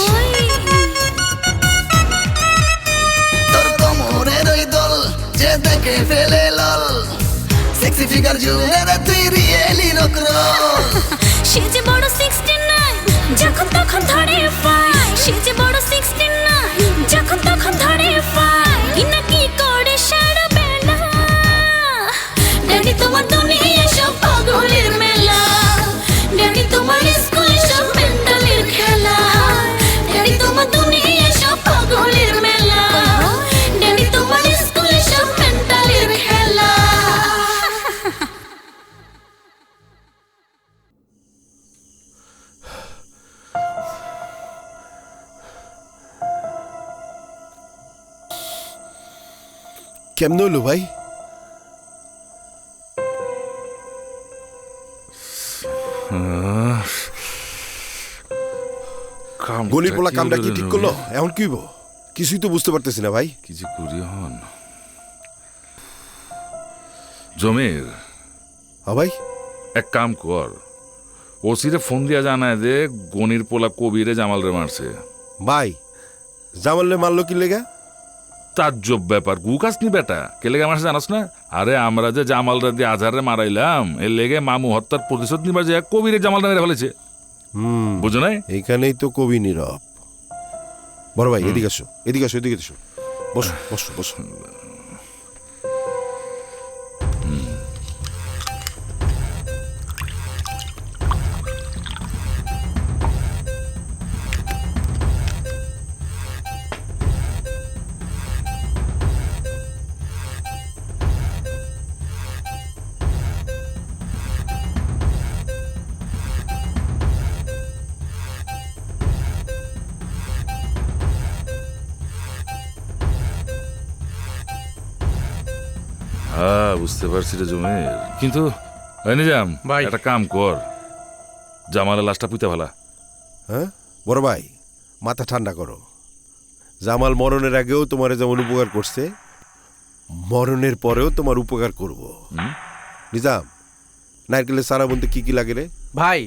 তোর কোমরের ওই দল যে দেখে ফেলে লল সেক্সি ফিগার জুড়ে রে তুই রিয়েলি রকরল সে যে বড় 69 যখন তখন ধরে ফাই সে যে বড় 69 যখন তখন ধরে ফাই কি না কি করে সারা বেলা ড্যাডি তোমার দুনিয়া সব পাগলের মেলা ড্যাডি তোমার স্কুল সব মেন্টালের খেলা ড্যাডি তোমার দুনিয়া সব পাগলের মেলা ড্যাডি তোমার স্কুল সব মেন্টালের খেলা কেমন হলো ভাই? গলির পোলা কামটা কি ঠিক করলো? এখন কি হইব? কিছুই তো বুঝতে পারতেছি না ভাই। কিছু করি হন জমির। হ্যাঁ ভাই, এক কাম কর, ওসিরে ফোন দিয়া জানায় যে গনির পোলা কবিরে জামালরে মারছে। ভাই জামালরে মারলো কি লেগা? তাজ্জব ব্যাপার, গুকাস নি বেটা, কে লেগে মারছে জানাস না? আরে আমরা যে জামালরা দিয়ে আজহারে মারাইলাম এর লেগে মামু হত্যার প্রতিশোধ নিবার যে কবিরে জামালরা মেরে ফেলেছে। বুঝো নাই? এইখানেই তো কবি নীরব। বড় ভাই এদিকে আসো, এদিকে আসো, এদিকে আসো, বসো বসো বসো। হ্যাঁ বুঝতে পারছি রে জমির, কিন্তু নিজাম ভাই একটা কাম কর, জামালের লাশটা পুঁতে ফেলা। হ্যাঁ বড় ভাই, মাথা ঠান্ডা করো। জামাল মরণের আগেও তোমার যেমন উপকার করছে, মরণের পরেও তোমার উপকার করব। নিজাম, নারকেলের সারা বলতে কি কি লাগে রে ভাই?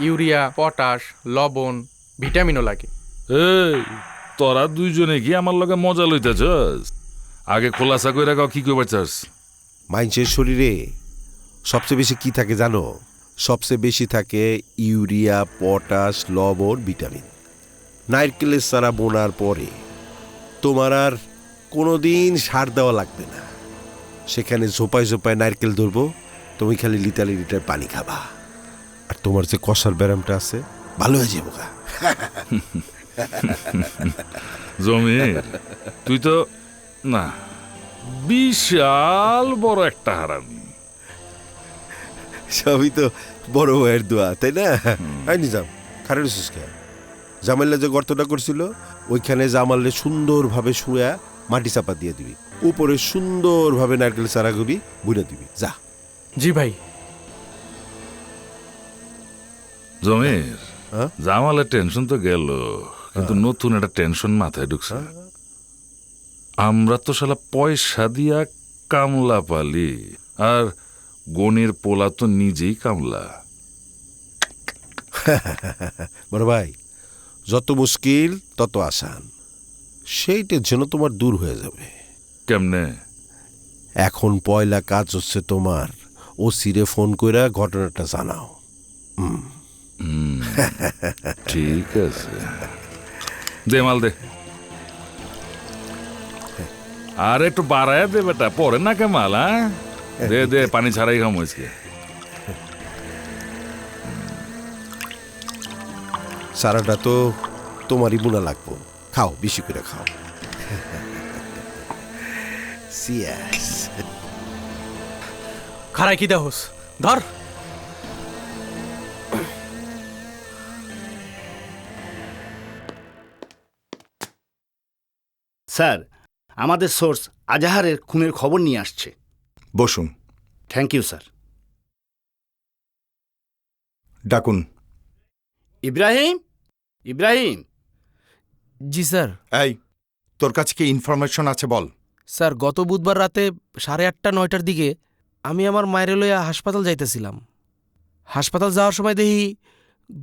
ইউরিয়া, পটাশ, লবণ, ভিটামিনও লাগে। এই তোরা দুইজনে কি আমার লগে মজা লইতেছস? আগে খোলাসা করে রাখা কি করবার চাস? মানুষের শরীরে সবচেয়ে বেশি কি থাকে জানো? সবচেয়ে বেশি থাকে ইউরিয়া, পটাশ, লবণ, ভিটামিন। নারকেলের সারা বোনার পরে তোমার আর কোনোদিন সার দেওয়া লাগবে না। সেখানে ঝোপায় ঝোপায় নারকেল ধরবো, তুমি খালি লিটারে লিটার পানি খাবা, আর তোমার যে কষার ব্যায়ামটা আছে ভালো হয়ে যাবো গা। জমির তুই তো না বিশাল বড় একটা হারামি। সবই তো বড় ভাইয়ের দোয়া, তাই না? নিজাম খারের সুস্কা জামাল্লা যে গর্তটা করছিল ওইখানে জামাল্লে সুন্দরভাবে শুয়া মাটি চাপা দিয়ে দিবি, উপরে সুন্দরভাবে নারকেল চারাগুলি বুনে দিবি। যা। জি ভাই। জমির জামালের টেনশন তো গেল, কিন্তু নতুন একটা টেনশন মাথায় ঢুকছে। আমরা তো শালা পয়সা দিয়া কামলা পালি, আর গনির পোলা তো নিজেই কামলা। বড় ভাই, যত মুশকিল তত আসান, সেই টেনশন তোমার দূর হয়ে যাবে। কেমনে? এখন পয়লা কাজ হচ্ছে তোমার ওসিরে ফোন কইরা ঘটনাটা জানাও। ঠিক আছে, দে মাল দে, আর একটু বাড়ায় দে বেটা, পরে না কে মাল। দে দে, পানি ছাড়াই খাম আজকে। সারাটা তো তোমারই বোনা লাগবো, খাও, বেশি করে খাও। খারাই কি দেহস ধর। স্যার, আমাদের সোর্স আজাহারের খুনের খবর নিয়ে আসছে। বসুন। Thank you sir. ডাকুন। ইব্রাহিম, ইব্রাহিম। জি স্যার। এই, তোর কাছে কি ইনফরমেশন আছে বল। স্যার, গত বুধবার রাতে 8:30-9টার দিকে আমি আমার মায়ের লইয়া হাসপাতাল যাইতেছিলাম। হাসপাতাল যাওয়ার সময় দেখি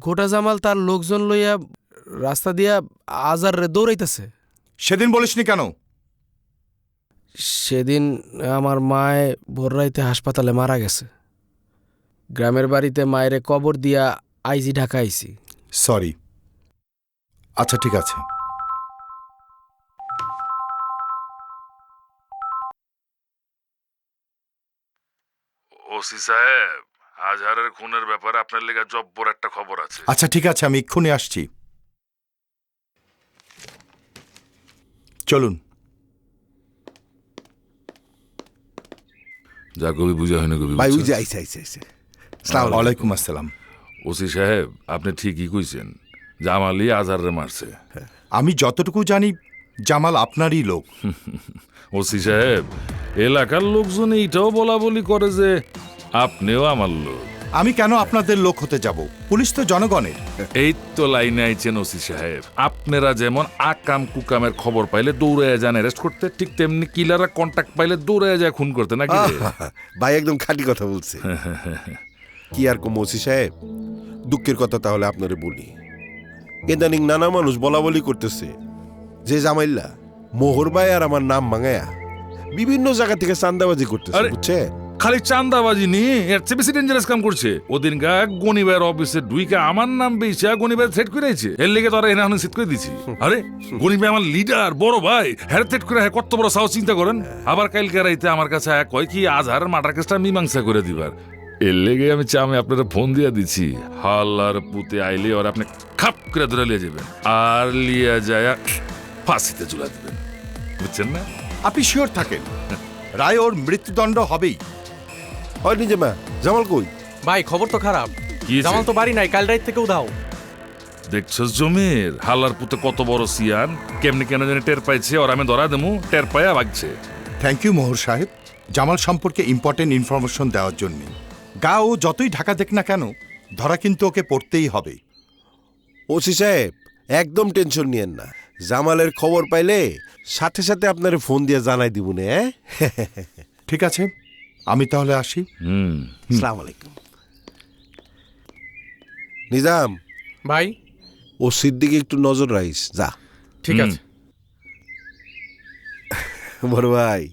গোটা জামাল তার লোকজন লইয়া রাস্তা দিয়া আজার রে দৌড়াইতেছে। সেদিন বলিসনি কেন? সেদিন আমার মায় ভোর রাইতে হাসপাতালে মারা গেছে। গ্রামের বাড়িতে মায়েরে কবর দিয়া আইজি ঢাকা আইছি। সরি। আচ্ছা ঠিক আছে। ওসি সাহেব, আজহারের খুনের ব্যাপারে আপনার লেগে জব্বর একটা খবর আছে। আচ্ছা ঠিক আছে, আমি এক্ষুনি আসছি। চলুন। যা কবি বুঝা হয় না কবি। ভাই ওই যে আইছে আইছে আইছে। ওয়ালাইকুম আসসালাম। ওসি সাহেব, আপনি ঠিকই কইছেন, জামালই আজহাররে মারছে। আমি যতটুকু জানি জামাল আপনারই লোক। ওসি সাহেব, এলাকার লোকজন এইটাও বলা বলি করে যে আপনিও আমার লোক। আমি কেন আপনাদের লোক হতে যাব? পুলিশ তো জনগণের। এই তো লাইনে আইছেন ওসি সাহেব। আপনারা যেমন আকাম কুকামের খবর পাইলে দৌড়ে যান অ্যারেস্ট করতে, ঠিক তেমনি কিলাররা কন্টাক্ট পাইলে দৌড়ে যায় খুন করতে, নাকি? ভাই একদম খাঁটি কথা বলছে। কি আর কম ওসি সাহেব, দুঃখের কথা তাহলে আপনারে বলি। ইদানিং নানা মানুষ বলা বলি করতেছে যে জামাইল্লা মোহর ভাই আর আমার নাম মাঙ্গায়া বিভিন্ন জায়গা থেকে চান্দাবাজি করতেছে, বুঝছে? খালি চান্দাবাজি নিয়ে এর চেয়ে বেশি ডেঞ্জারাস কাম করছে। ওদিন গা গনিবার অফিসে ঢুইকা আমার নাম বেইছা গনিবার থ্রেট করেছে। এর লেগে তোরা এনে সিট করে দিছি। আরে গনিবে আমার লিডার, বড় ভাই, হ্যাঁ থ্রেট করে কত বড় সাহস, চিন্তা করেন। আবার কালকে রাইতে আমার কাছে কয় কি আজহারের মার্ডার কেসটা মীমাংসা করে দিবার। এর লেগে আমি চামে আপনারা ফোন দিয়ে দিছি, হাল্লার পুতে আইলে আর আপনি খাপ করে ধরে লিয়ে যাবেন আর লিয়ে যায় ফাঁসিতে ঝুলা দিবেন, বুঝছেন না? আপনি শিওর থাকেন রায় ওর মৃত্যুদণ্ড হবেই। হয় নিজে মা, জামাল কই? ভাই খবর তো খারাপ, জামাল তো বাড়ি নাই, কাল রাত থেকে উধাও। দেখছো জমির হাল্লার পুতে কত বড় সিয়ান, কেমনি কেন জানি টের পাইছে আর আমি ধরা দেবো, টের পাইয়া ভাগছে। থ্যাংক ইউ মোহর সাহেব, জামাল সম্পর্কে ইম্পর্টেন্ট ইনফরমেশন দেওয়ার জন্য। গা ও যতই ঢাকা দেখ না কেন, ধরা কিন্তু ওকে পড়তেই হবে। ওসি সাহেব একদম টেনশন নিয়েন না, জামালের খবর পাইলে সাথে সাথে আপনারে ফোন দিয়ে জানাই দিব না। ঠিক আছে, আমি তাহলে আসি। আসসালামু আলাইকুম। নিজাম ভাই, ও সিদ্দিকে একটু নজর রাখিস, যা। ঠিক আছে বড় ভাই,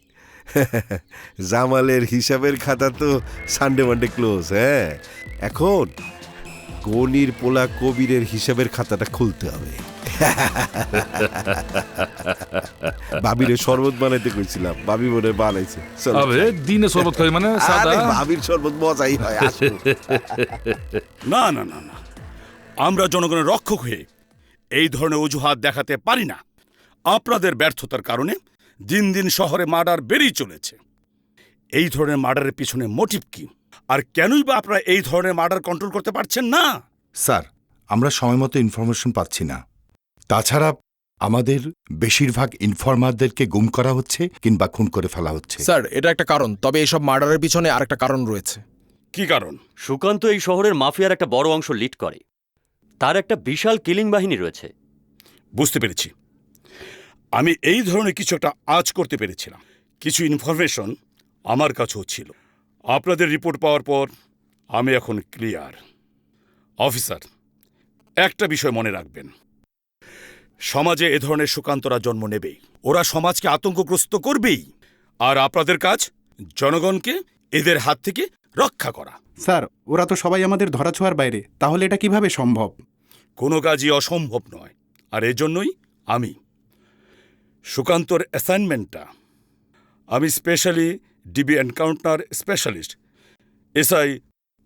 জামালের হিসাবের খাতা তো সানডে মানডে ক্লোজ। হ্যাঁ, এখন গনির পোলা কবিরের হিসাবের খাতাটা খুলতে হবে। ভাবিরে শরবত বানাইতে কইছিলাম, ভাবি মনে বানাইছে। দিনে শরবত খাই মানে ভাবির শরবত মজাই হয়। না না না না, আমরা জনগণের রক্ষক হয়ে এই ধরনের অজুহাত দেখাতে পারি না। আপনাদের ব্যর্থতার কারণে দিন দিন শহরে মার্ডার বেড়েই চলেছে। এই ধরনের মার্ডারের পিছনে মোটিভ কি, আর কেনই বা আপনারা এই ধরনের মার্ডার কন্ট্রোল করতে পারছেন না? স্যার, আমরা সময়মতো ইনফরমেশন পাচ্ছি না। তাছাড়া আমাদের বেশিরভাগ ইনফরমারদেরকে গুম করা হচ্ছে কিংবা খুন করে ফেলা হচ্ছে। স্যার, এটা একটা কারণ, তবে এইসব মার্ডারের পিছনে আরেকটা কারণ রয়েছে। কি কারণ? সুকান্ত এই শহরের মাফিয়ার একটা বড় অংশ লিড করে, তার একটা বিশাল কিলিং বাহিনী রয়েছে। বুঝতে পেরেছি। আমি এই ধরনের কিছু একটা আজ করতে পেরেছিলাম। কিছু ইনফরমেশন আমার কাছেও ছিল। আপনাদের রিপোর্ট পাওয়ার পর আমি এখন ক্লিয়ার। অফিসার, একটা বিষয় মনে রাখবেন, সমাজে এ ধরনের সুকান্তরা জন্ম নেবেই, ওরা সমাজকে আতঙ্কগ্রস্ত করবেই, আর আপনাদের কাজ জনগণকে এদের হাত থেকে রক্ষা করা। স্যার, ওরা তো সবাই আমাদের ধরাছোঁয়ার বাইরে, তাহলে এটা কিভাবে সম্ভব? কোনো কাজই অসম্ভব নয়, আর এজন্যই আমি সুকান্তর অ্যাসাইনমেন্টটা আমি specially DB encounter specialist SI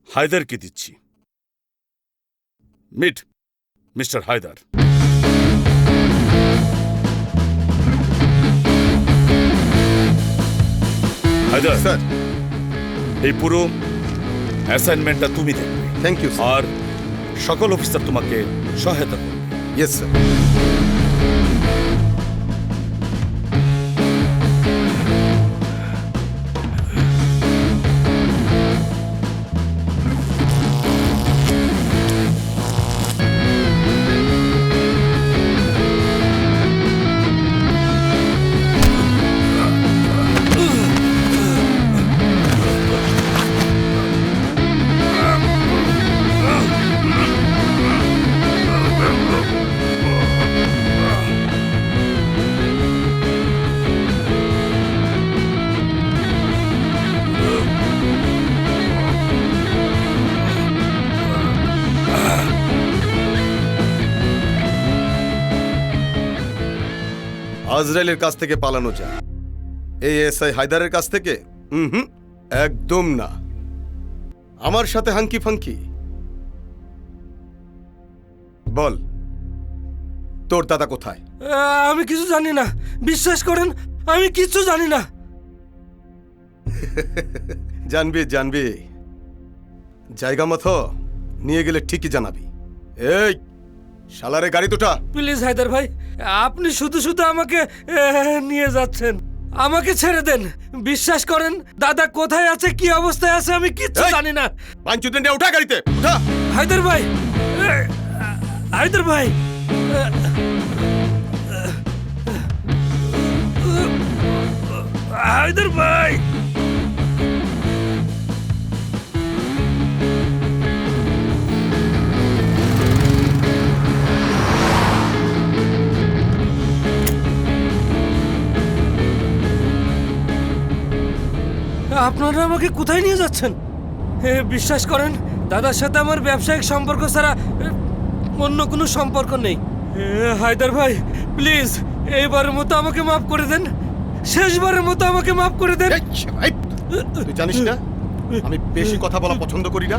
হায়দারকে দিচ্ছি। Meet mister Haidar. Haidar sir, এই পুরো অ্যাসাইনমেন্টটা তুমি দেখবে। Thank you. আর সকল অফিসার তোমাকে সহায়তা করবে। Yes sir. আজরাইলের কাছ থেকে পালানো যায়, এই এসআই হায়দারের কাছ থেকে একদম না। আমার সাথে হাঙ্কি ফাঙ্কি। বল, তোর দাদা কোথায়? আমি কিছু জানি না, বিশ্বাস করেন আমি কিছু জানি না। জানবি জানবি, জায়গা মতো নিয়ে গেলে ঠিকই জানাবি। এই শালারে গাড়ি দুটা। প্লিজ হায়দার ভাই, আপনি শুধু শুধু আমাকে নিয়ে যাচ্ছেন, আমাকে ছেড়ে দেন। বিশ্বাস করেন দাদা কোথায় আছে, কি অবস্থায় আছে আমি কিচ্ছু জানি না। পাঁচুদিন উঠা গাড়িতে, উঠা। হায়দার ভাই, হায়দার ভাই, হায়দার ভাই। আপনারা আমাকে কোথায় নিয়ে যাচ্ছেন? বিশ্বাস করেন দাদার সাথে আমার ব্যবসায়িক সম্পর্ক ছাড়া অন্য কোনো সম্পর্ক নেই। হায়দার ভাই প্লিজ এইবারের মতো আমাকে মাফ করে দেন, শেষবারের মতো আমাকে মাফ করে দেন। তুই জানিস না আমি বেশি কথা বলা পছন্দ করি না।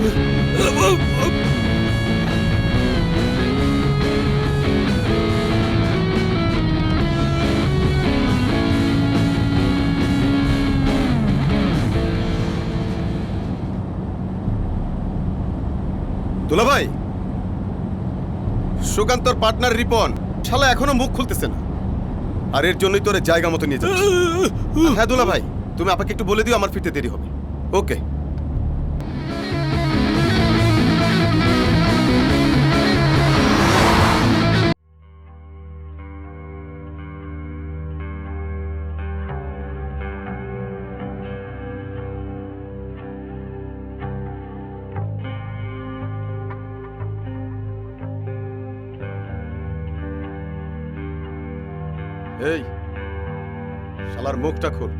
দুলাভাই, সুকান্তর পার্টনার রিপন শালা এখনো মুখ খুলতেছে না, আর এর জন্যই তোরে জায়গা মতো নিয়ে যাচ্ছি। হ্যাঁ দুলাভাই, তুমি আপনাকে একটু বলে দিও, আমার ফিরতে দেরি হবে। ওকে। এই শালার মুখটা খোল।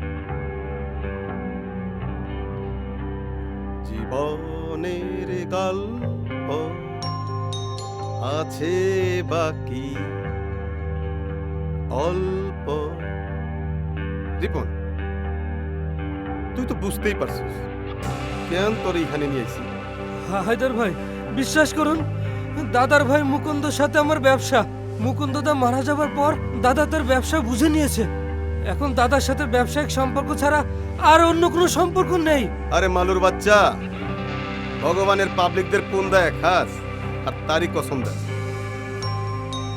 জীবনের গল্প আছে বাকি অল্প। রিপন, তুই তো বুঝতেই পারছিস কেন তোর এইখানে নিয়ে আইছি। হায়দার ভাই বিশ্বাস করুন, দাদার ভাই মুকুন্দর সাথে আমার ব্যবসা। মুকুন্দদা মারা যাবার পর দাদা তার ব্যবসা বুঝে নিয়েছে। এখন দাদার সাথে ব্যবসায়িক সম্পর্ক ছাড়া আর অন্য কোনো সম্পর্ক নেই। আরে মালুর বাচ্চা, ভগবানের পাবলিকদের কোন দেয় খাস আর তারই কসম দেয়।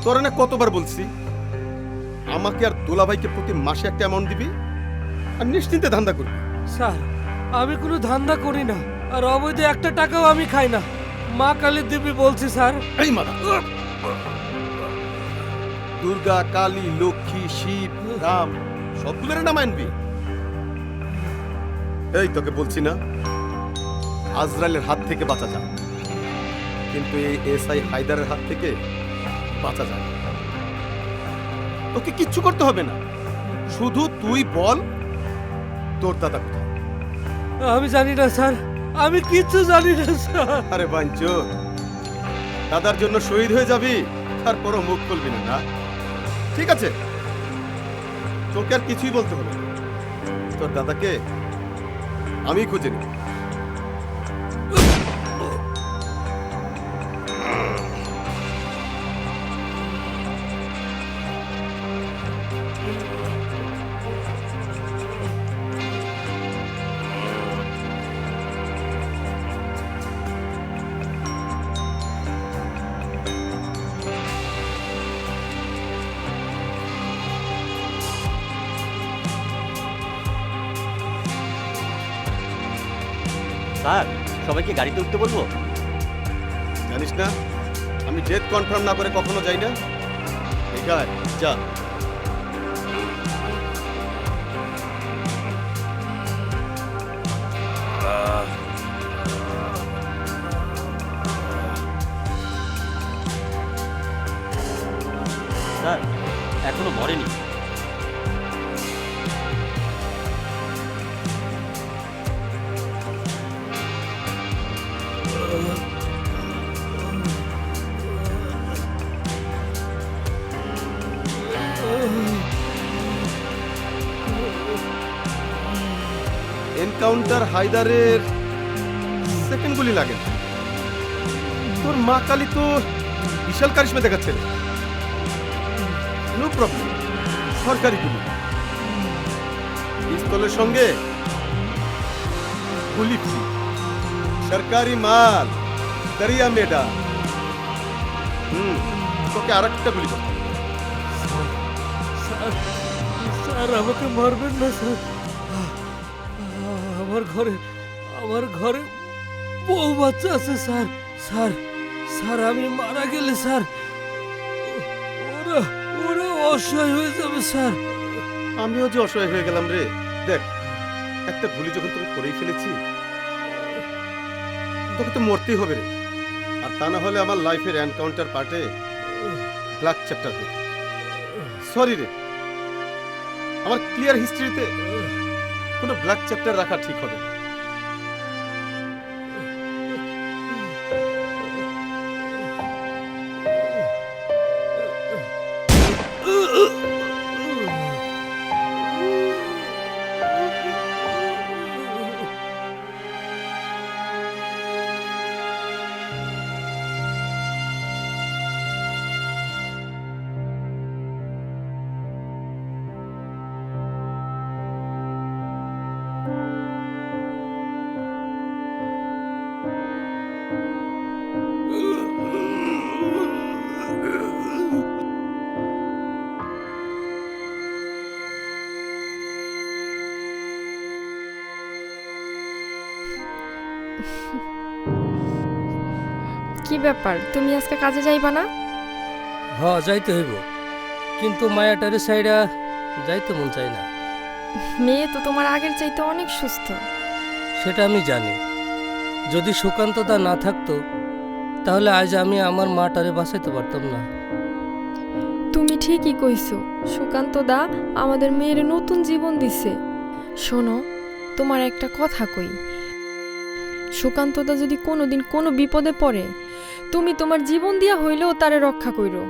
তোরা না কতবার বলছি আমাকে আর দুলাভাইকে প্রতি মাসে একটা অ্যামাউন্ট দিবি আর নিশ্চিন্তে ধান্দা করবি। স্যার আমি কোনো ধান্দা করি না, আর অবৈধ একটা টাকাও আমি খাই না। মা কালী দেবী বলছি স্যার। এই মারা, দুর্গা, কালী, লক্ষ্মী, শিব, রাম সবগুলোর নাম আনবি। এই তোকে বলছি না আজরাইলের হাত থেকে বাঁচা যায়, কিন্তু এই এসআই হায়দারের হাত থেকে বাঁচা যায়। তোকে কিচ্ছু করতে হবে না, শুধু তুই বল তোর দাদা কোথায়। আমি জানি না স্যার, আমি কিচ্ছু জানি না স্যার। আরে বাঞ্চো, দাদার জন্য শহীদ হয়ে যাবি তারপরও মুখ খুলবি না, না? ঠিক আছে, তোকে আর কিছুই বলতে হবে না। তোর দাদাকে আমি খুঁজে নিব। স্যার সবাইকে গাড়িতে উঠতে বলবো? জানিস না আমি ডেট কনফার্ম না করে কখনো যাই না। ঠিক আছে যা। স্যার এখনো মরেনি। এনকাউন্টার হায়দারের সেকেন্ড গুলি লাগে না। তোর মা কালী তো বিশাল কারিশমা দেখাচ্ছে। নো প্রবলেম, সরকারি গুলি, পিস্তলের সঙ্গে গুলি ফ্রি, সরকারি মাল, দরিয়া মেডা। তোকে আর একটা গুলি করতে হবে। স্যার আমাকে মারবেন না স্যার। আমার ঘরে বউ বাচ্চা আছে স্যার। স্যার স্যার আমি মারা গেলে স্যার ওরা ওরা অসহায় হয়ে যাবে স্যার। আমিও যে অসহায় হয়ে গেলাম রে। দেখ, একটা গুলি যখন তোকে করেই ফেলেছি, তোকে তো মরতেই হবে রে। আর তা না হলে আমার লাইফের এনকাউন্টার পার্টে ব্ল্যাক চ্যাপ্টার হবে। সরি রে, আমার ক্লিয়ার হিস্ট্রিতে কোনো ব্ল্যাক চ্যাপ্টার রাখা ঠিক হবে না। কি ব্যাপার, তুমি আজকে কাজে যাইবা না? যাইতে হইব, কিন্তু মায়াটারে সাইডা যাইতে মন চাই না। মেয়ে তো তোমার আগের চাইতে অনেক সুস্থ। সেটা আমি জানি। যদি সুকান্ত দা না থাকতো তাহলে আজ আমি আমার মাটারে বাঁচাইতে পারতাম না। তুমি ঠিকই কইছো, সুকান্ত দা আমাদের মেয়ের নতুন জীবন দিছে। শোনো, তোমার একটা কথা কই, সুকান্ত দা যদি কোনোদিন কোনো বিপদে পড়ে, তুমি তোমার জীবন দিয়া হইলেও তারে রক্ষা কইরো।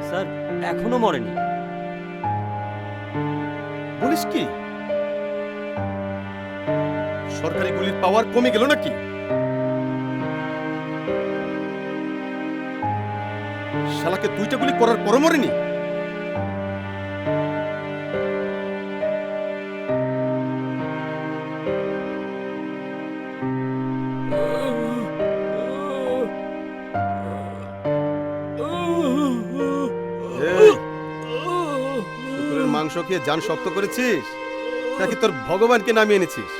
স্যার এখনো মরেনি। বলিস কি? সরকারি গুলির পাওয়ার কমে গেল নাকি? শালাকে দুইটা গুলি করার পরও মরেনি? মাংস খেয়ে জান শক্ত করেছিস নাকি তোর ভগবানকে নামিয়ে এনেছিস?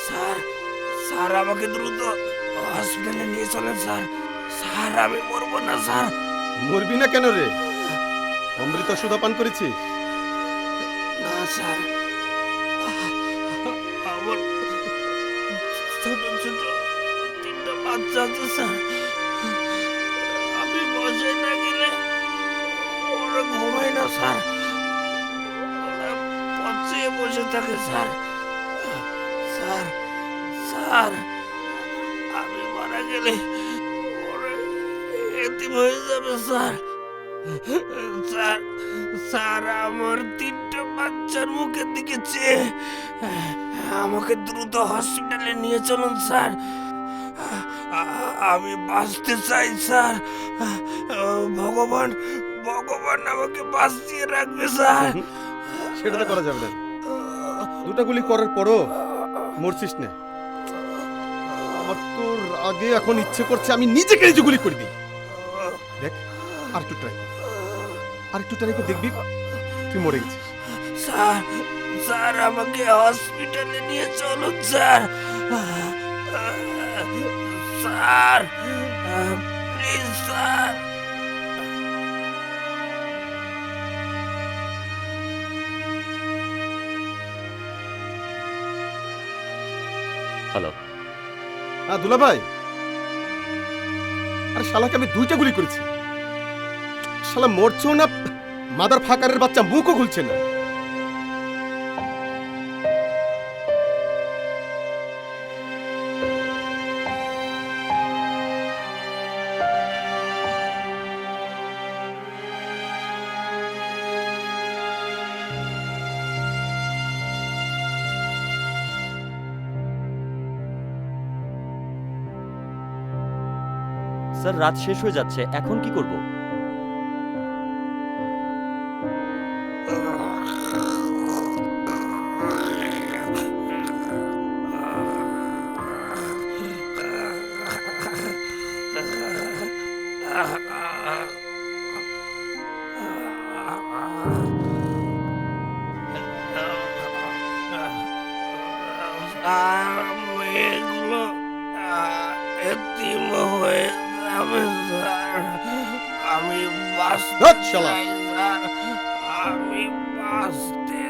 স্যার স্যার আমাকে দ্রুত হসপিটালে নিয়ে চলেন স্যার। স্যার আমি মরবো না স্যার। মরবি না কেন রে? অমৃত সুধা পান করেছিস? না স্যার, আমার ছোট ছোট তিনটা বাচ্চা আছে স্যার। আমি বসে না গেলে ওরা ঘুমায় না স্যার, পচে বসে থাকে স্যার। স্যার স্যার আমি মারা গেলে ওরা এতিম হয়ে যাবে স্যার। স্যার স্যার আমার তিনটা বাচ্চার মুখের দিকে চেয়ে আমাকে দ্রুত হসপিটালে নিয়ে চলুন স্যার। আমি বাঁচতে চাই স্যার। ভগবান ভগবান আমাকে বাঁচিয়ে রাখবে স্যার। সেটা তো করা যাবে না। দুটা গুলি করার পরও মরছিস না। আমার তোর আগে এখন ইচ্ছে করছে আমি নিজেকে নিজে গুলি করে দিই। দেখ, আর একটু ট্রাই কর, আর একটু ট্রাই করে দেখবি তুই মরে গেছিস। স্যার স্যার আমাকে হসপিটালে নিয়ে চলুন sir. Sir please sir. Hello, হ্যাঁ দুলা ভাই। আরে শালাকে আমি দুইটা গুলি করেছি। শালা মরছেও না, মাদার ফাকারের বাচ্চা মুখও খুলছে না। স্যার রাত শেষ হয়ে যাচ্ছে, এখন কি করব? এগুলো এতিম হয়ে যাবে স্যার। আমি বাঁচতে চাই স্যার, আমি বাঁচতে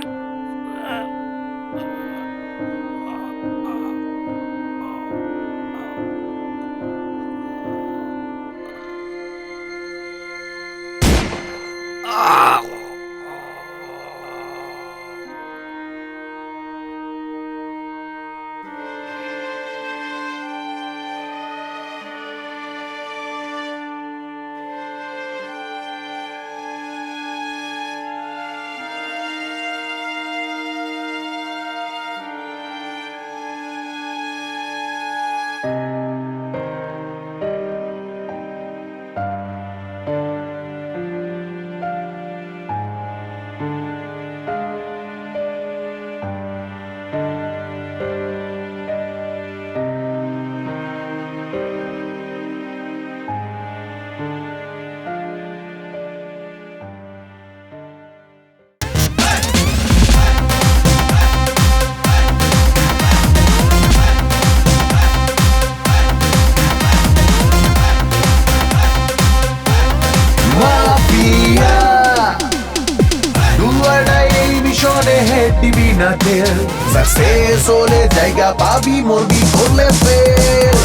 সাকসেস হলে জায়গা পাবি, মরবি করলে ফেল।